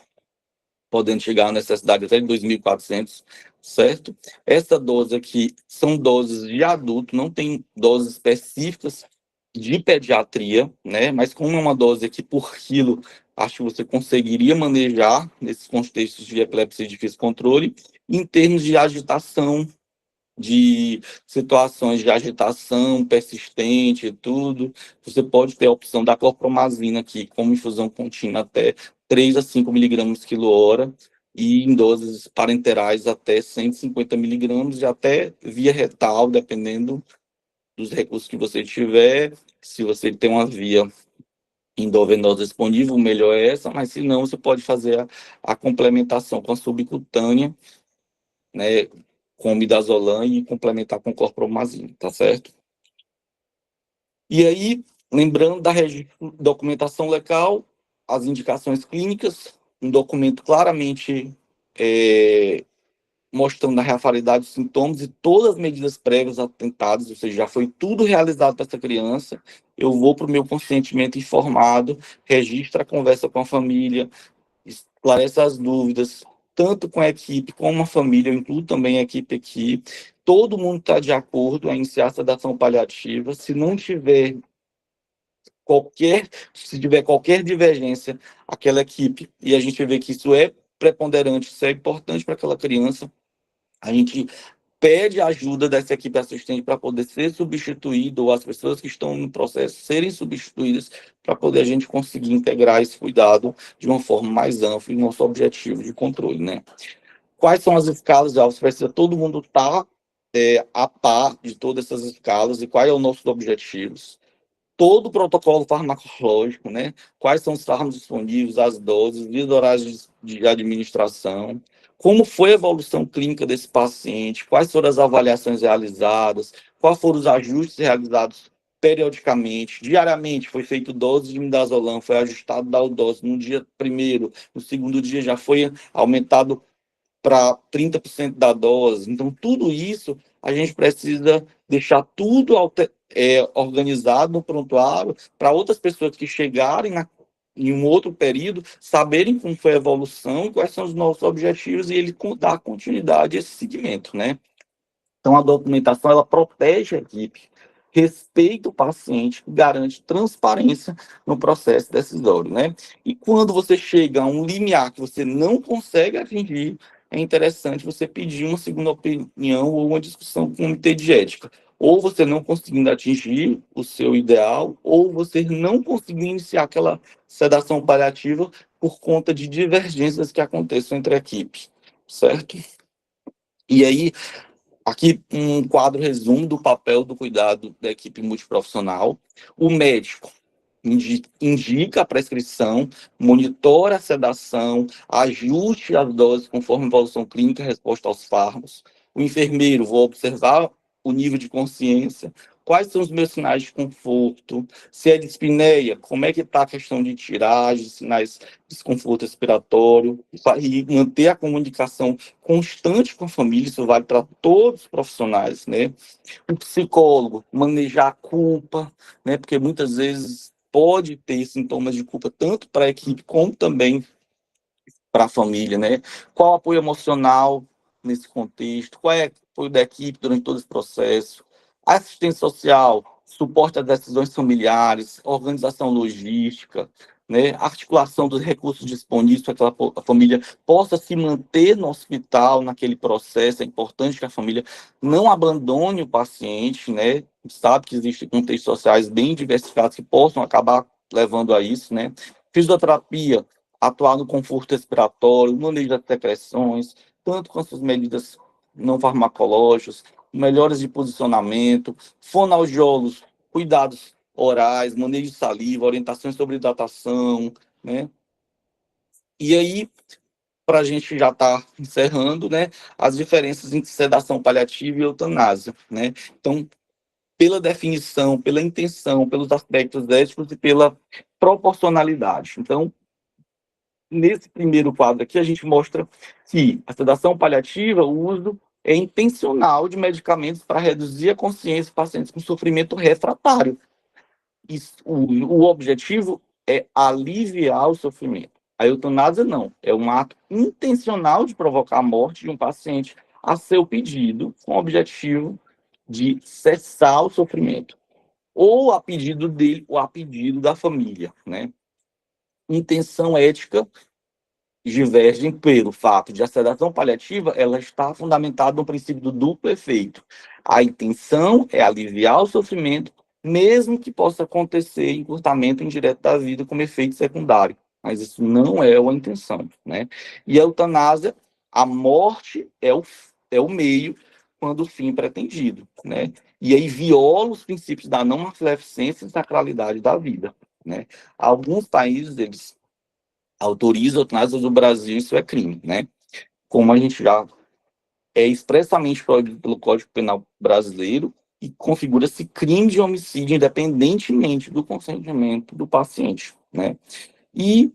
Podendo chegar à necessidade até de 2.400, certo? Essa dose aqui são doses de adulto, não tem doses específicas de pediatria, né? Mas como é uma dose aqui por quilo, acho que você conseguiria manejar nesses contextos de epilepsia de difícil controle. Em termos de agitação, de situações de agitação persistente e tudo, você pode ter a opção da clorpromazina aqui, como infusão contínua até 3 a 5 miligramas quilo hora, e em doses parenterais até 150 miligramas, e até via retal, dependendo dos recursos que você tiver. Se você tem uma via endovenosa disponível, o melhor é essa, mas se não, você pode fazer a complementação com a subcutânea, né, com midazolam e complementar com clorpromazina, tá certo? E aí, lembrando da documentação legal, as indicações clínicas, um documento claramente mostrando a realidade dos sintomas e todas as medidas prévias atentadas, ou seja, já foi tudo realizado para essa criança. Eu vou para o meu consentimento informado, registro a conversa com a família, esclarece as dúvidas, tanto com a equipe como a família, eu incluo também a equipe aqui. Todo mundo está de acordo a iniciar essa ação paliativa. Se tiver qualquer divergência, aquela equipe, e a gente vê que isso é preponderante, isso é importante para aquela criança, a gente pede a ajuda dessa equipe assistente para poder ser substituído, ou as pessoas que estão no processo serem substituídas, para poder a gente conseguir integrar esse cuidado de uma forma mais ampla e nosso objetivo de controle, né? Quais são as escalas de alvo? Precisa todo mundo estar a par de todas essas escalas e quais são os nossos objetivos. Todo o protocolo farmacológico, né? Quais são os fármacos disponíveis, as doses, os horários de administração, como foi a evolução clínica desse paciente, quais foram as avaliações realizadas, quais foram os ajustes realizados periodicamente, diariamente foi feito dose de midazolam, foi ajustado da dose no dia primeiro, no segundo dia já foi aumentado para 30% da dose. Então, tudo isso a gente precisa deixar tudo organizado no prontuário para outras pessoas que chegarem em um outro período saberem como foi a evolução, quais são os nossos objetivos e ele dar continuidade a esse segmento, né? Então, a documentação, ela protege a equipe, respeita o paciente, garante transparência no processo decisório, né? E quando você chega a um limiar que você não consegue atingir, é interessante você pedir uma segunda opinião ou uma discussão com o comitê de ética. Ou você não conseguindo atingir o seu ideal, ou você não conseguindo iniciar aquela sedação paliativa por conta de divergências que aconteçam entre a equipe, certo? E aí, aqui um quadro resumo do papel do cuidado da equipe multiprofissional. O médico indica a prescrição, monitora a sedação, ajuste as doses conforme a evolução clínica e resposta aos fármacos. O enfermeiro vai observar o nível de consciência, quais são os meus sinais de conforto, se é dispneia, como é que está a questão de tiragem, sinais de desconforto respiratório, e manter a comunicação constante com a família, isso vale para todos os profissionais, né? O psicólogo, manejar a culpa, né? Porque muitas vezes pode ter sintomas de culpa tanto para a equipe como também para a família, né? Qual o apoio emocional nesse contexto? Qual é o apoio da equipe durante todo esse processo? Assistência social, suporte às decisões familiares, organização logística, né? Articulação dos recursos disponíveis para que a família possa se manter no hospital, naquele processo. É importante que a família não abandone o paciente, né? Sabe que existem contextos sociais bem diversificados que possam acabar levando a isso, né? Fisioterapia, atuar no conforto respiratório, no manejo das secreções, tanto com as suas medidas não farmacológicas, melhoras de posicionamento, fonoaudiólogos, cuidados orais, manejo de saliva, orientações sobre hidratação, né? E aí, para a gente já estar encerrando, né, as diferenças entre sedação paliativa e eutanásia, né? Então, pela definição, pela intenção, pelos aspectos éticos e pela proporcionalidade. Então, nesse primeiro quadro aqui, a gente mostra que a sedação paliativa, o uso é intencional de medicamentos para reduzir a consciência de pacientes com sofrimento refratário. O objetivo é aliviar o sofrimento. A eutanásia não, é um ato intencional de provocar a morte de um paciente a seu pedido, com o objetivo de cessar o sofrimento, ou a pedido dele, ou a pedido da família, né? Intenção ética divergem pelo fato de a sedação paliativa ela está fundamentada no princípio do duplo efeito. A intenção é aliviar o sofrimento, mesmo que possa acontecer encurtamento indireto da vida como efeito secundário, mas isso não é a intenção, né? E a eutanásia, a morte é o meio quando o fim pretendido, né? E aí viola os princípios da não maleficência e sacralidade da vida, né? Alguns países, eles autoriza a eutanásia do Brasil, isso é crime, né? Como a gente já é expressamente proibido pelo Código Penal brasileiro e configura-se crime de homicídio independentemente do consentimento do paciente, né? E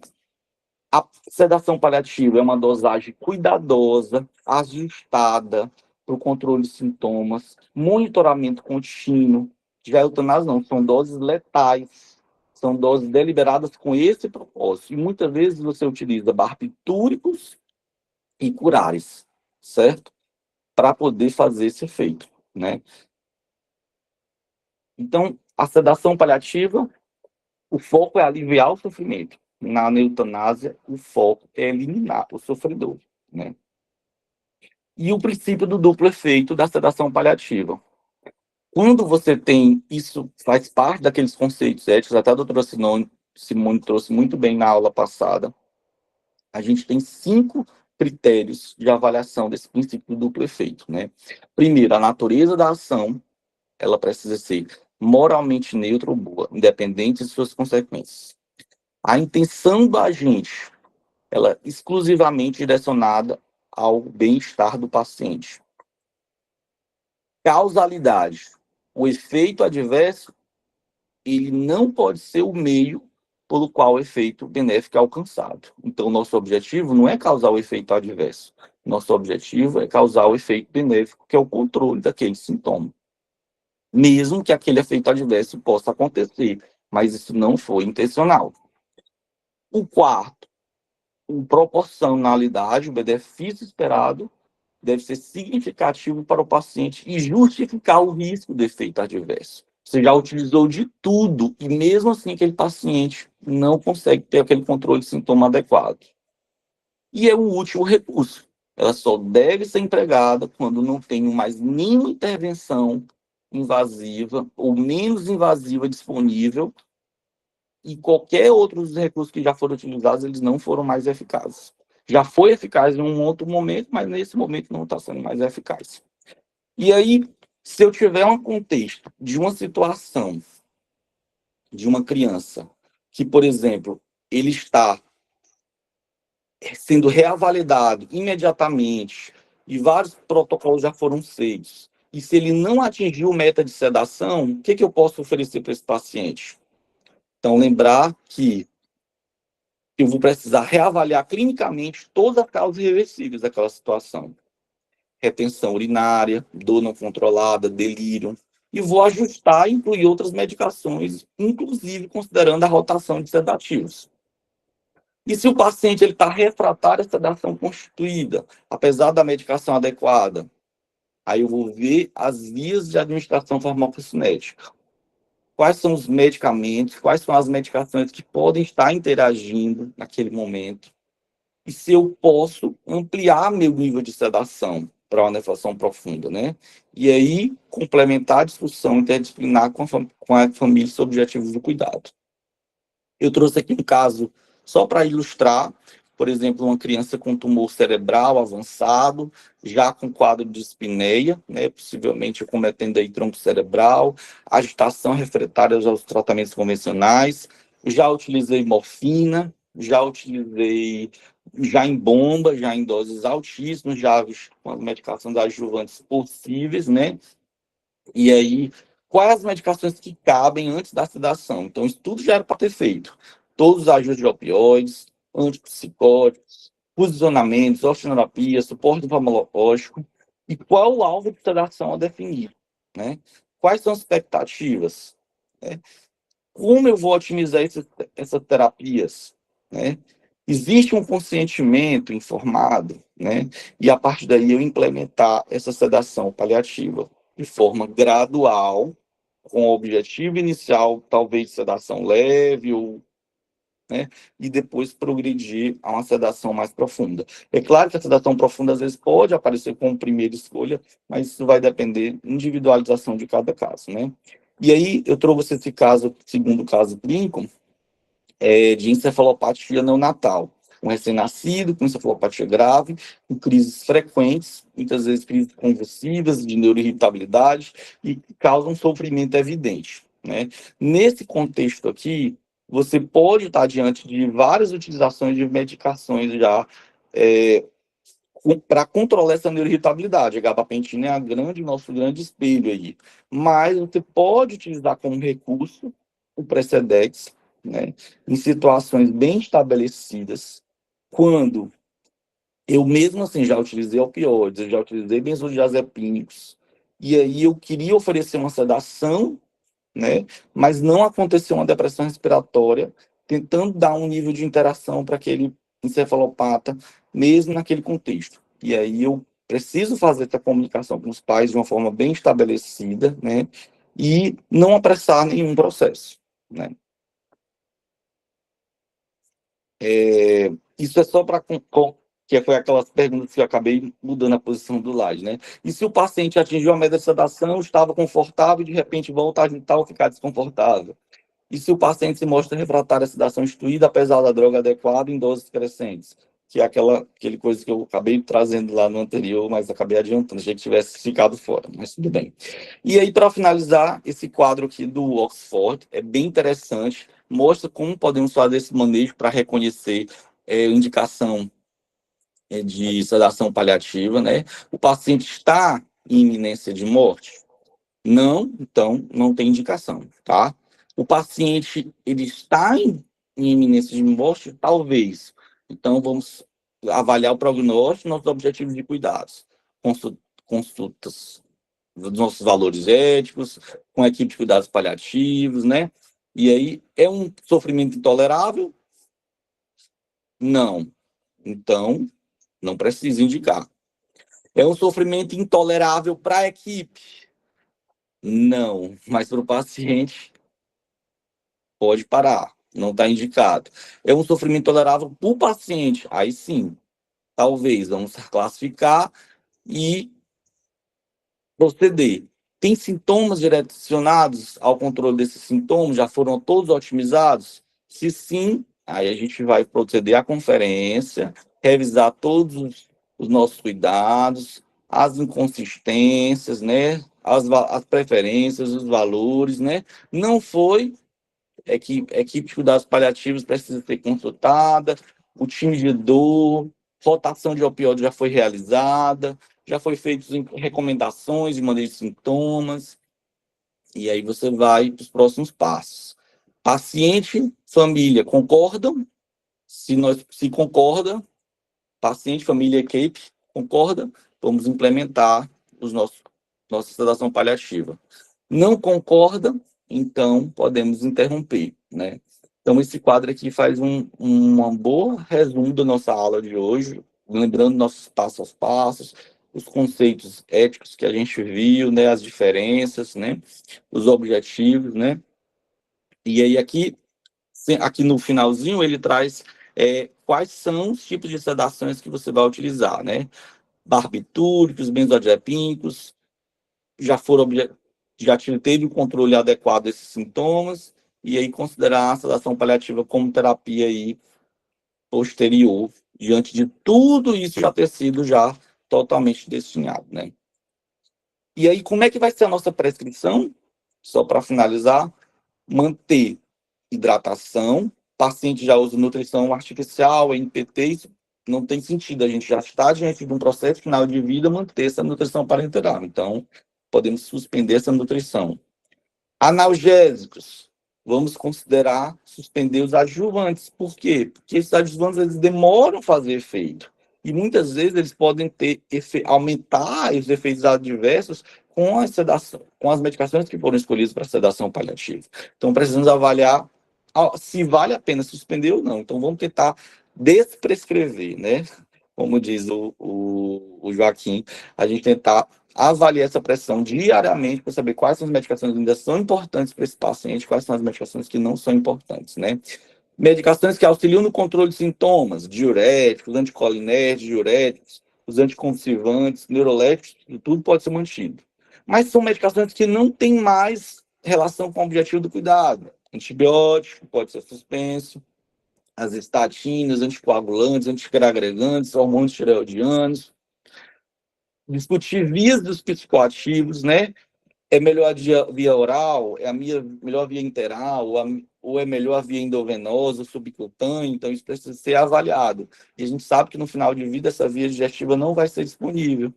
a sedação paliativa é uma dosagem cuidadosa, ajustada para o controle de sintomas, monitoramento contínuo. Já a eutanásia não, são doses letais, são doses deliberadas com esse propósito. E muitas vezes você utiliza barbitúricos e curares, certo? Para poder fazer esse efeito, né? Então, a sedação paliativa, o foco é aliviar o sofrimento. Na eutanásia, o foco é eliminar o sofredor, né? E o princípio do duplo efeito da sedação paliativa. Quando você tem isso, faz parte daqueles conceitos éticos, até a doutora Simone trouxe muito bem na aula passada, a gente tem 5 critérios de avaliação desse princípio do duplo efeito, né? Primeiro, a natureza da ação, ela precisa ser moralmente neutra ou boa, independente de suas consequências. A intenção do agente, ela é exclusivamente direcionada ao bem-estar do paciente. Causalidade. O efeito adverso, ele não pode ser o meio pelo qual o efeito benéfico é alcançado. Então, nosso objetivo não é causar o efeito adverso. Nosso objetivo é causar o efeito benéfico, que é o controle daquele sintoma. Mesmo que aquele efeito adverso possa acontecer, mas isso não foi intencional. O quarto, a proporcionalidade, o benefício esperado deve ser significativo para o paciente e justificar o risco do efeito adverso. Você já utilizou de tudo e mesmo assim aquele paciente não consegue ter aquele controle de sintoma adequado. E é o último recurso. Ela só deve ser empregada quando não tem mais nenhuma intervenção invasiva ou menos invasiva disponível e qualquer outros recursos que já foram utilizados, eles não foram mais eficazes. Já foi eficaz em um outro momento, mas nesse momento não está sendo mais eficaz. E aí, se eu tiver um contexto de uma situação de uma criança que, por exemplo, ele está sendo reavaliado imediatamente e vários protocolos já foram feitos, e se ele não atingiu o meta de sedação, o que eu posso oferecer para esse paciente? Então, lembrar que eu vou precisar reavaliar clinicamente todas as causas irreversíveis daquela situação. Retenção urinária, dor não controlada, delírio. E vou ajustar e incluir outras medicações, inclusive considerando a rotação de sedativos. E se o paciente está refratário à sedação constituída, apesar da medicação adequada, aí eu vou ver as vias de administração farmacocinética. Quais são os medicamentos, quais são as medicações que podem estar interagindo naquele momento. E se eu posso ampliar meu nível de sedação para uma neflação profunda, né? E aí, complementar a discussão interdisciplinar com a família sobre objetivos do cuidado. Eu trouxe aqui um caso Só para ilustrar, por exemplo, uma criança com tumor cerebral avançado, já com quadro de dispneia, né, possivelmente cometendo aí trombo cerebral, agitação refratária aos tratamentos convencionais, já utilizei morfina, já em bomba, já em doses altíssimas, já com as medicações adjuvantes possíveis, né? E aí, quais as medicações que cabem antes da sedação? Então, isso tudo já era para ter feito. Todos os ajustes de opioides, antipsicóticos, posicionamentos, oxinoterapia, suporte farmacológico. E qual o alvo de sedação a definir, né? Quais são as expectativas, né? Como eu vou otimizar essas terapias, né? Existe um consentimento informado, né? E a partir daí eu implementar essa sedação paliativa de forma gradual, com o objetivo inicial, talvez de sedação leve, ou, né? E depois progredir a uma sedação mais profunda. É claro que a sedação profunda às vezes pode aparecer como primeira escolha, mas isso vai depender da individualização de cada caso, né? E aí eu trouxe esse caso, segundo caso clínico, de encefalopatia neonatal. Um recém-nascido com encefalopatia grave, com crises frequentes, muitas vezes crises convulsivas, de neuroirritabilidade, e que causam sofrimento evidente, né? Nesse contexto aqui, você pode estar diante de várias utilizações de medicações já para controlar essa neuroirritabilidade. A gabapentina é nosso grande espelho aí. Mas você pode utilizar como recurso o Precedex, né, em situações bem estabelecidas, quando eu mesmo assim já utilizei opioides, eu já utilizei benzodiazepínicos, e aí eu queria oferecer uma sedação, né, mas não aconteceu uma depressão respiratória, tentando dar um nível de interação para aquele encefalopata, mesmo naquele contexto. E aí eu preciso fazer essa comunicação com os pais de uma forma bem estabelecida, né, e não apressar nenhum processo, né. Isso é só para que foi aquelas perguntas que eu acabei mudando a posição do slide, né? E se o paciente atingiu a média de sedação, estava confortável e de repente volta a agitar ou ficar desconfortável? E se o paciente se mostra refratário à sedação instituída, apesar da droga adequada, em doses crescentes? Que é aquele coisa que eu acabei trazendo lá no anterior, mas acabei adiantando, achei que tivesse ficado fora, mas tudo bem. E aí, para finalizar, esse quadro aqui do Oxford é bem interessante, mostra como podemos fazer esse manejo para reconhecer indicação de sedação paliativa, né? O paciente está em iminência de morte? Não, então não tem indicação, tá? O paciente, ele está em iminência de morte? Talvez. Então, vamos avaliar o prognóstico, nossos objetivos de cuidados. Consultas dos nossos valores éticos, com a equipe de cuidados paliativos, né? E aí, é um sofrimento intolerável? Não. Então, não precisa indicar. É um sofrimento intolerável para a equipe? Não. Mas para o paciente, pode parar. Não está indicado. É um sofrimento tolerável para o paciente? Aí sim. Talvez. Vamos classificar e proceder. Tem sintomas direcionados ao controle desses sintomas? Já foram todos otimizados? Se sim, aí a gente vai proceder à conferência, revisar todos os nossos cuidados, as inconsistências, né? As preferências, os valores, né? Não foi, equipe de cuidados paliativos precisa ser consultada, o time de dor, rotação de opioides já foi realizada, já foi feitas recomendações de manejo de sintomas, e aí você vai para os próximos passos. Paciente, família, concordam? Se concorda, paciente, família, equipe, concorda? Vamos implementar nossa sedação paliativa. Não concorda? Então podemos interromper, né? Então esse quadro aqui faz uma boa resumo da nossa aula de hoje, lembrando nossos passos a passos, os conceitos éticos que a gente viu, né, as diferenças, né, os objetivos, né? E aí aqui no finalzinho ele traz quais são os tipos de sedações que você vai utilizar, né? Barbitúricos, benzodiazepínicos, já foram já teve o controle adequado desses sintomas, e aí considerar a sedação paliativa como terapia aí posterior, diante de tudo isso já ter sido já totalmente destinado, né? E aí, como é que vai ser a nossa prescrição? Só para finalizar, manter hidratação. O paciente já usa nutrição artificial, NPT, isso não tem sentido. A gente já está diante de um processo final de vida manter essa nutrição parenteral. Então, podemos suspender essa nutrição. Analgésicos. Vamos considerar suspender os adjuvantes. Por quê? Porque esses adjuvantes eles demoram a fazer efeito. E muitas vezes eles podem aumentar os efeitos adversos com a sedação, com as medicações que foram escolhidas para sedação paliativa. Então, precisamos avaliar se vale a pena suspender ou não. Então, vamos tentar desprescrever, né? Como diz o Joaquim, a gente tentar avaliar essa pressão diariamente para saber quais são as medicações que ainda são importantes para esse paciente, quais são as medicações que não são importantes, né? Medicações que auxiliam no controle de sintomas, diuréticos, anticolinérgicos, diuréticos, os anticonvulsivantes, neurolépticos, tudo pode ser mantido. Mas são medicações que não têm mais relação com o objetivo do cuidado. Antibiótico pode ser suspenso, as estatinas, anticoagulantes, antiagregantes, hormônios tireoidianos. Discutir vias dos psicoativos, né? É melhor a via oral? É a melhor via interal? Ou é melhor a via endovenosa, subcutânea? Então, isso precisa ser avaliado. E a gente sabe que no final de vida essa via digestiva não vai ser disponível.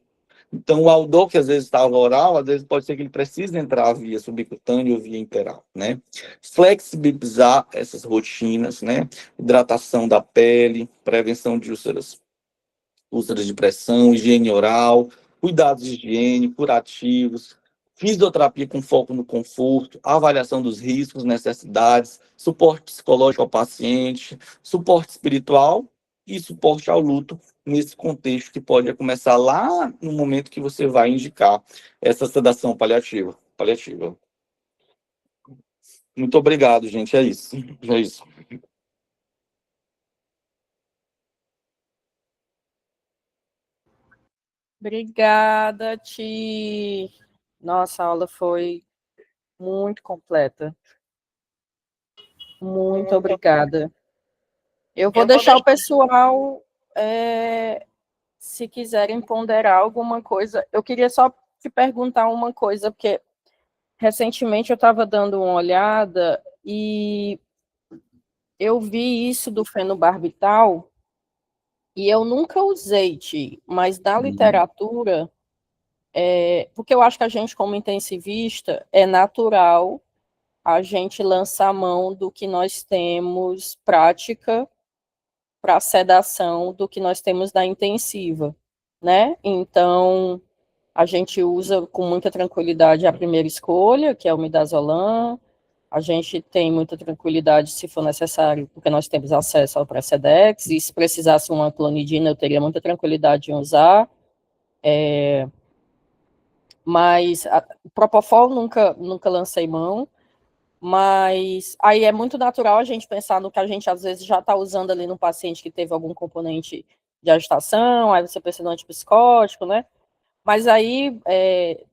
Então, o Aldol, que às vezes estava oral, às vezes pode ser que ele precise entrar via subcutânea ou via interal, né? Flexibilizar essas rotinas, né? Hidratação da pele, prevenção de úlceras de pressão, higiene oral, cuidados de higiene, curativos, fisioterapia com foco no conforto, avaliação dos riscos, necessidades, suporte psicológico ao paciente, suporte espiritual e suporte ao luto nesse contexto que pode começar lá no momento que você vai indicar essa sedação paliativa. Muito obrigado, gente. É isso. É isso. Obrigada, Ti. Nossa, a aula foi muito completa. Muito obrigada. Eu vou deixar o pessoal, se quiserem ponderar alguma coisa. Eu queria só te perguntar uma coisa, porque recentemente eu estava dando uma olhada e eu vi isso do fenobarbital e eu nunca usei, Ti, mas na literatura, porque eu acho que a gente, como intensivista, é natural a gente lançar mão do que nós temos prática para sedação do que nós temos na intensiva, né? Então, a gente usa com muita tranquilidade a primeira escolha, que é o midazolam. A gente tem muita tranquilidade, se for necessário, porque nós temos acesso ao Precedex, e se precisasse uma clonidina, eu teria muita tranquilidade em usar. Mas o Propofol nunca lancei mão. Mas aí é muito natural a gente pensar no que a gente às vezes já está usando ali no paciente que teve algum componente de agitação, aí você pensa no antipsicótico, né? Mas aí,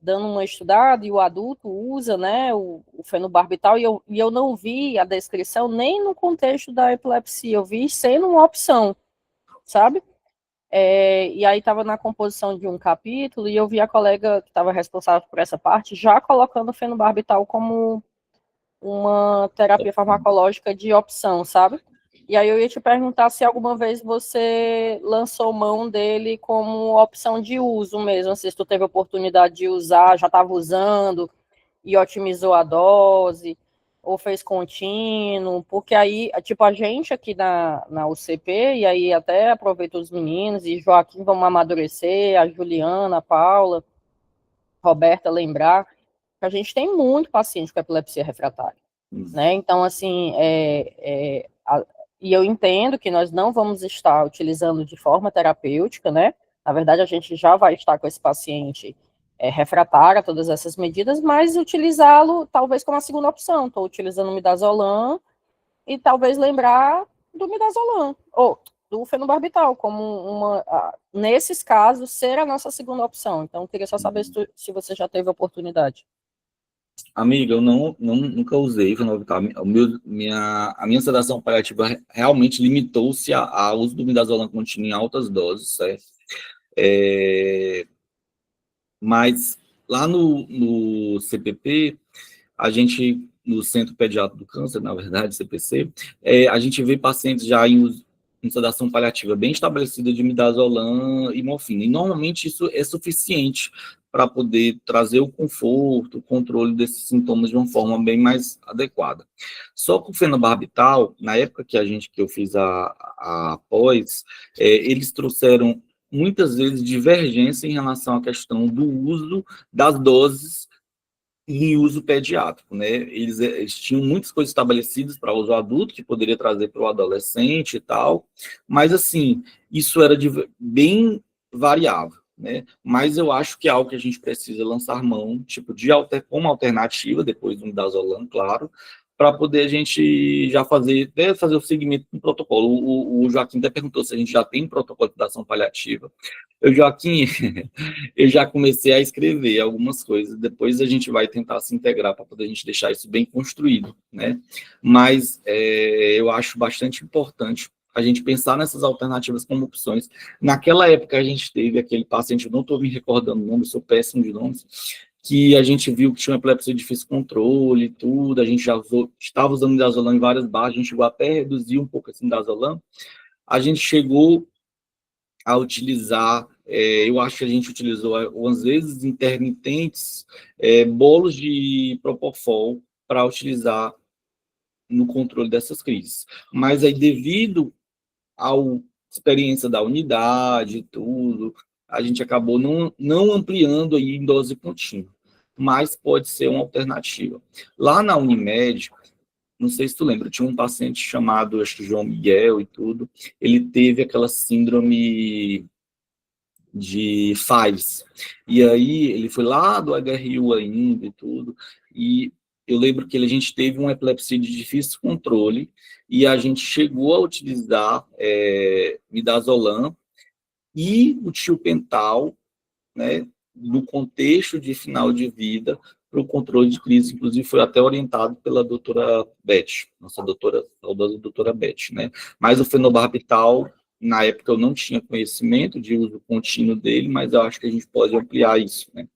dando uma estudada, e o adulto usa, né, o fenobarbital, e eu não vi a descrição nem no contexto da epilepsia, eu vi sendo uma opção, sabe? E aí estava na composição de um capítulo, e eu vi a colega que estava responsável por essa parte já colocando o fenobarbital como uma terapia farmacológica de opção, sabe? E aí eu ia te perguntar se alguma vez você lançou mão dele como opção de uso mesmo, se tu teve oportunidade de usar, já estava usando e otimizou a dose, ou fez contínuo, porque aí, tipo, a gente aqui na UCP, e aí até aproveito os meninos, e Joaquim vamos amadurecer, a Juliana, a Paula, Roberta lembrar, que a gente tem muito paciente com epilepsia refratária. Né? Então, assim, e eu entendo que nós não vamos estar utilizando de forma terapêutica, né? Na verdade, a gente já vai estar com esse paciente refratário a todas essas medidas, mas utilizá-lo talvez como a segunda opção. Estou utilizando o midazolam e talvez lembrar do midazolam, ou do fenobarbital, como nesses casos, ser a nossa segunda opção. Então, eu queria só saber se você já teve a oportunidade. Amiga, eu nunca usei fenobarbital. A minha sedação paliativa realmente limitou-se ao uso do midazolam contínuo em altas doses, certo? É, mas lá no CPP, a gente, no Centro Pediátrico do Câncer, na verdade, CPC, a gente vê pacientes já em sedação paliativa bem estabelecida de midazolam e morfina. E normalmente isso é suficiente para poder trazer o conforto, o controle desses sintomas de uma forma bem mais adequada. Só que o fenobarbital, na época que eu fiz a pós, eles trouxeram muitas vezes divergência em relação à questão do uso das doses em uso pediátrico, né? Eles tinham muitas coisas estabelecidas para uso adulto, que poderia trazer para o adolescente e tal, mas, assim, isso era bem variável, né? Mas eu acho que é algo que a gente precisa lançar mão, tipo, como alternativa, depois do midazolam, claro, para poder a gente já fazer o seguimento do protocolo. O Joaquim até perguntou se a gente já tem protocolo de ação paliativa. Joaquim, eu já comecei a escrever algumas coisas, depois a gente vai tentar se integrar para poder a gente deixar isso bem construído, né? Mas eu acho bastante importante a gente pensar nessas alternativas como opções. Naquela época a gente teve aquele paciente, eu não estou me recordando o nome, sou péssimo de nomes, que a gente viu que tinha uma epilepsia de difícil controle e tudo, a gente já estava usando midazolam em várias barras, a gente chegou até a reduzir um pouco esse midazolam, a gente chegou a utilizar, eu acho que a gente utilizou, às vezes, intermitentes, bolos de Propofol para utilizar no controle dessas crises. Mas aí, devido à experiência da unidade e tudo, a gente acabou não ampliando aí em dose contínua, mas pode ser uma alternativa. Lá na Unimed, não sei se tu lembra, tinha um paciente chamado, acho que João Miguel e tudo, ele teve aquela síndrome de Fives. E aí ele foi lá do HRU ainda e tudo, e eu lembro que a gente teve uma epilepsia de difícil controle, e a gente chegou a utilizar midazolam e o tiopental, né, no contexto de final de vida, para o controle de crise, inclusive foi até orientado pela doutora Beth, nossa doutora, saudosa doutora Beth, né? Mas o fenobarbital, na época eu não tinha conhecimento de uso contínuo dele, mas eu acho que a gente pode ampliar isso, né?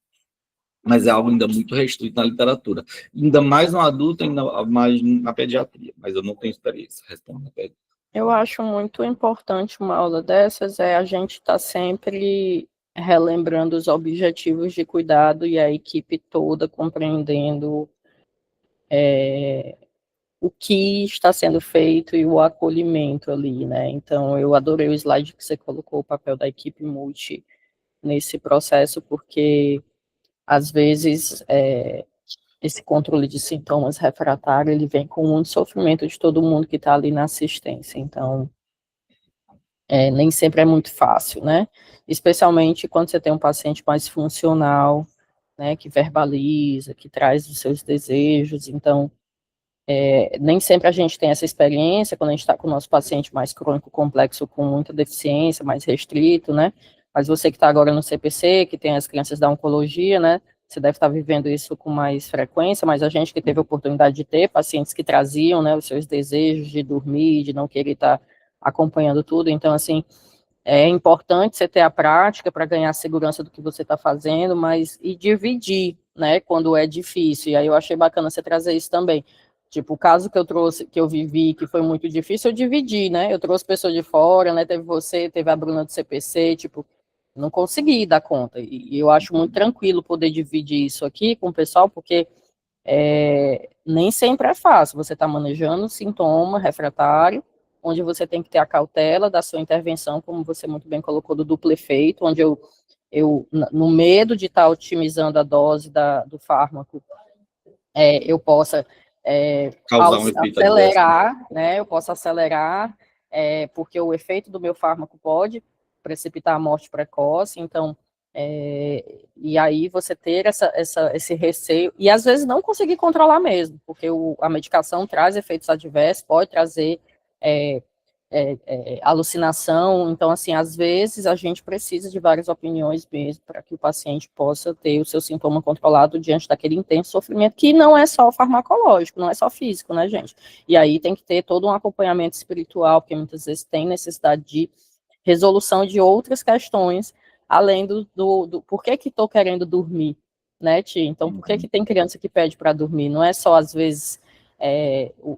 Mas é algo ainda muito restrito na literatura. Ainda mais no adulto, ainda mais na pediatria, mas eu não tenho experiência respondendo a pergunta. Eu acho muito importante uma aula dessas, a gente estar sempre relembrando os objetivos de cuidado e a equipe toda compreendendo o que está sendo feito e o acolhimento ali, né? Então, eu adorei o slide que você colocou, o papel da equipe multi nesse processo, porque, às vezes, esse controle de sintomas refratário, ele vem com muito sofrimento de todo mundo que está ali na assistência. Então, nem sempre é muito fácil, né? Especialmente quando você tem um paciente mais funcional, né, que verbaliza, que traz os seus desejos. Então, nem sempre a gente tem essa experiência quando a gente está com o nosso paciente mais crônico complexo, com muita deficiência, mais restrito, né? Mas você que está agora no CPC, que tem as crianças da oncologia, né? Você deve estar vivendo isso com mais frequência, mas a gente que teve a oportunidade de ter pacientes que traziam, né, os seus desejos de dormir, de não querer estar acompanhando tudo. Então, assim, é importante você ter a prática para ganhar segurança do que você está fazendo, mas e dividir, né, quando é difícil. E aí eu achei bacana você trazer isso também. Tipo, o caso que eu trouxe, que eu vivi, que foi muito difícil, eu dividi, né? Eu trouxe pessoas de fora, né? Teve você, teve a Bruna do CPC, tipo, não consegui dar conta. E eu acho muito tranquilo poder dividir isso aqui com o pessoal, porque nem sempre é fácil. Você está manejando sintoma refratário, onde você tem que ter a cautela da sua intervenção, como você muito bem colocou, do duplo efeito, onde no medo de estar otimizando a dose do fármaco, eu possa Causar um efeito acelerar, né? Eu posso acelerar, porque o efeito do meu fármaco pode precipitar a morte precoce, então, e aí você ter esse receio, e às vezes não conseguir controlar mesmo, porque a medicação traz efeitos adversos, pode trazer alucinação. Então, assim, às vezes a gente precisa de várias opiniões mesmo para que o paciente possa ter o seu sintoma controlado diante daquele intenso sofrimento, que não é só farmacológico, não é só físico, né, gente? E aí tem que ter todo um acompanhamento espiritual, porque muitas vezes tem necessidade de resolução de outras questões, além do por que estou querendo dormir, né, Tia? Então, por que tem criança que pede para dormir? Não é só, às vezes,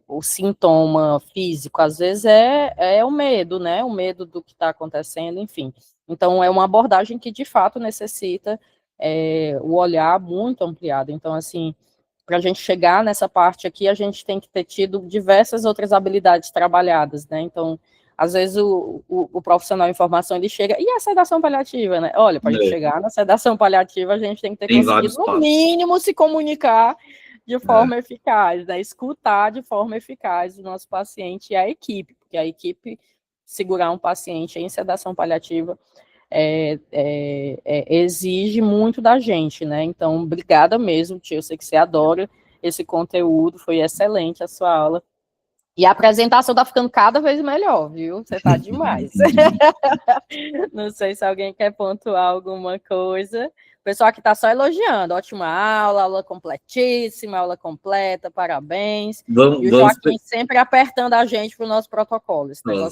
o sintoma físico, às vezes é o medo, né? O medo do que está acontecendo, enfim. Então, é uma abordagem que, de fato, necessita o olhar muito ampliado. Então, assim, para a gente chegar nessa parte aqui, a gente tem que ter tido diversas outras habilidades trabalhadas, né? Então, às vezes o profissional em formação, ele chega, e a sedação paliativa, né? Olha, para a gente chegar na sedação paliativa, a gente tem que ter conseguido, no mínimo, se comunicar de forma eficaz, né? Escutar de forma eficaz o nosso paciente e a equipe, porque a equipe segurar um paciente em sedação paliativa exige muito da gente, né? Então, obrigada mesmo, Tia, eu sei que você adora esse conteúdo, foi excelente a sua aula. E a apresentação tá ficando cada vez melhor, viu? Você tá demais. Não sei se alguém quer pontuar alguma coisa. O pessoal aqui tá só elogiando. Ótima aula, aula completíssima, aula completa, parabéns. E o Joaquim sempre apertando a gente pro nosso protocolo. Esse negócio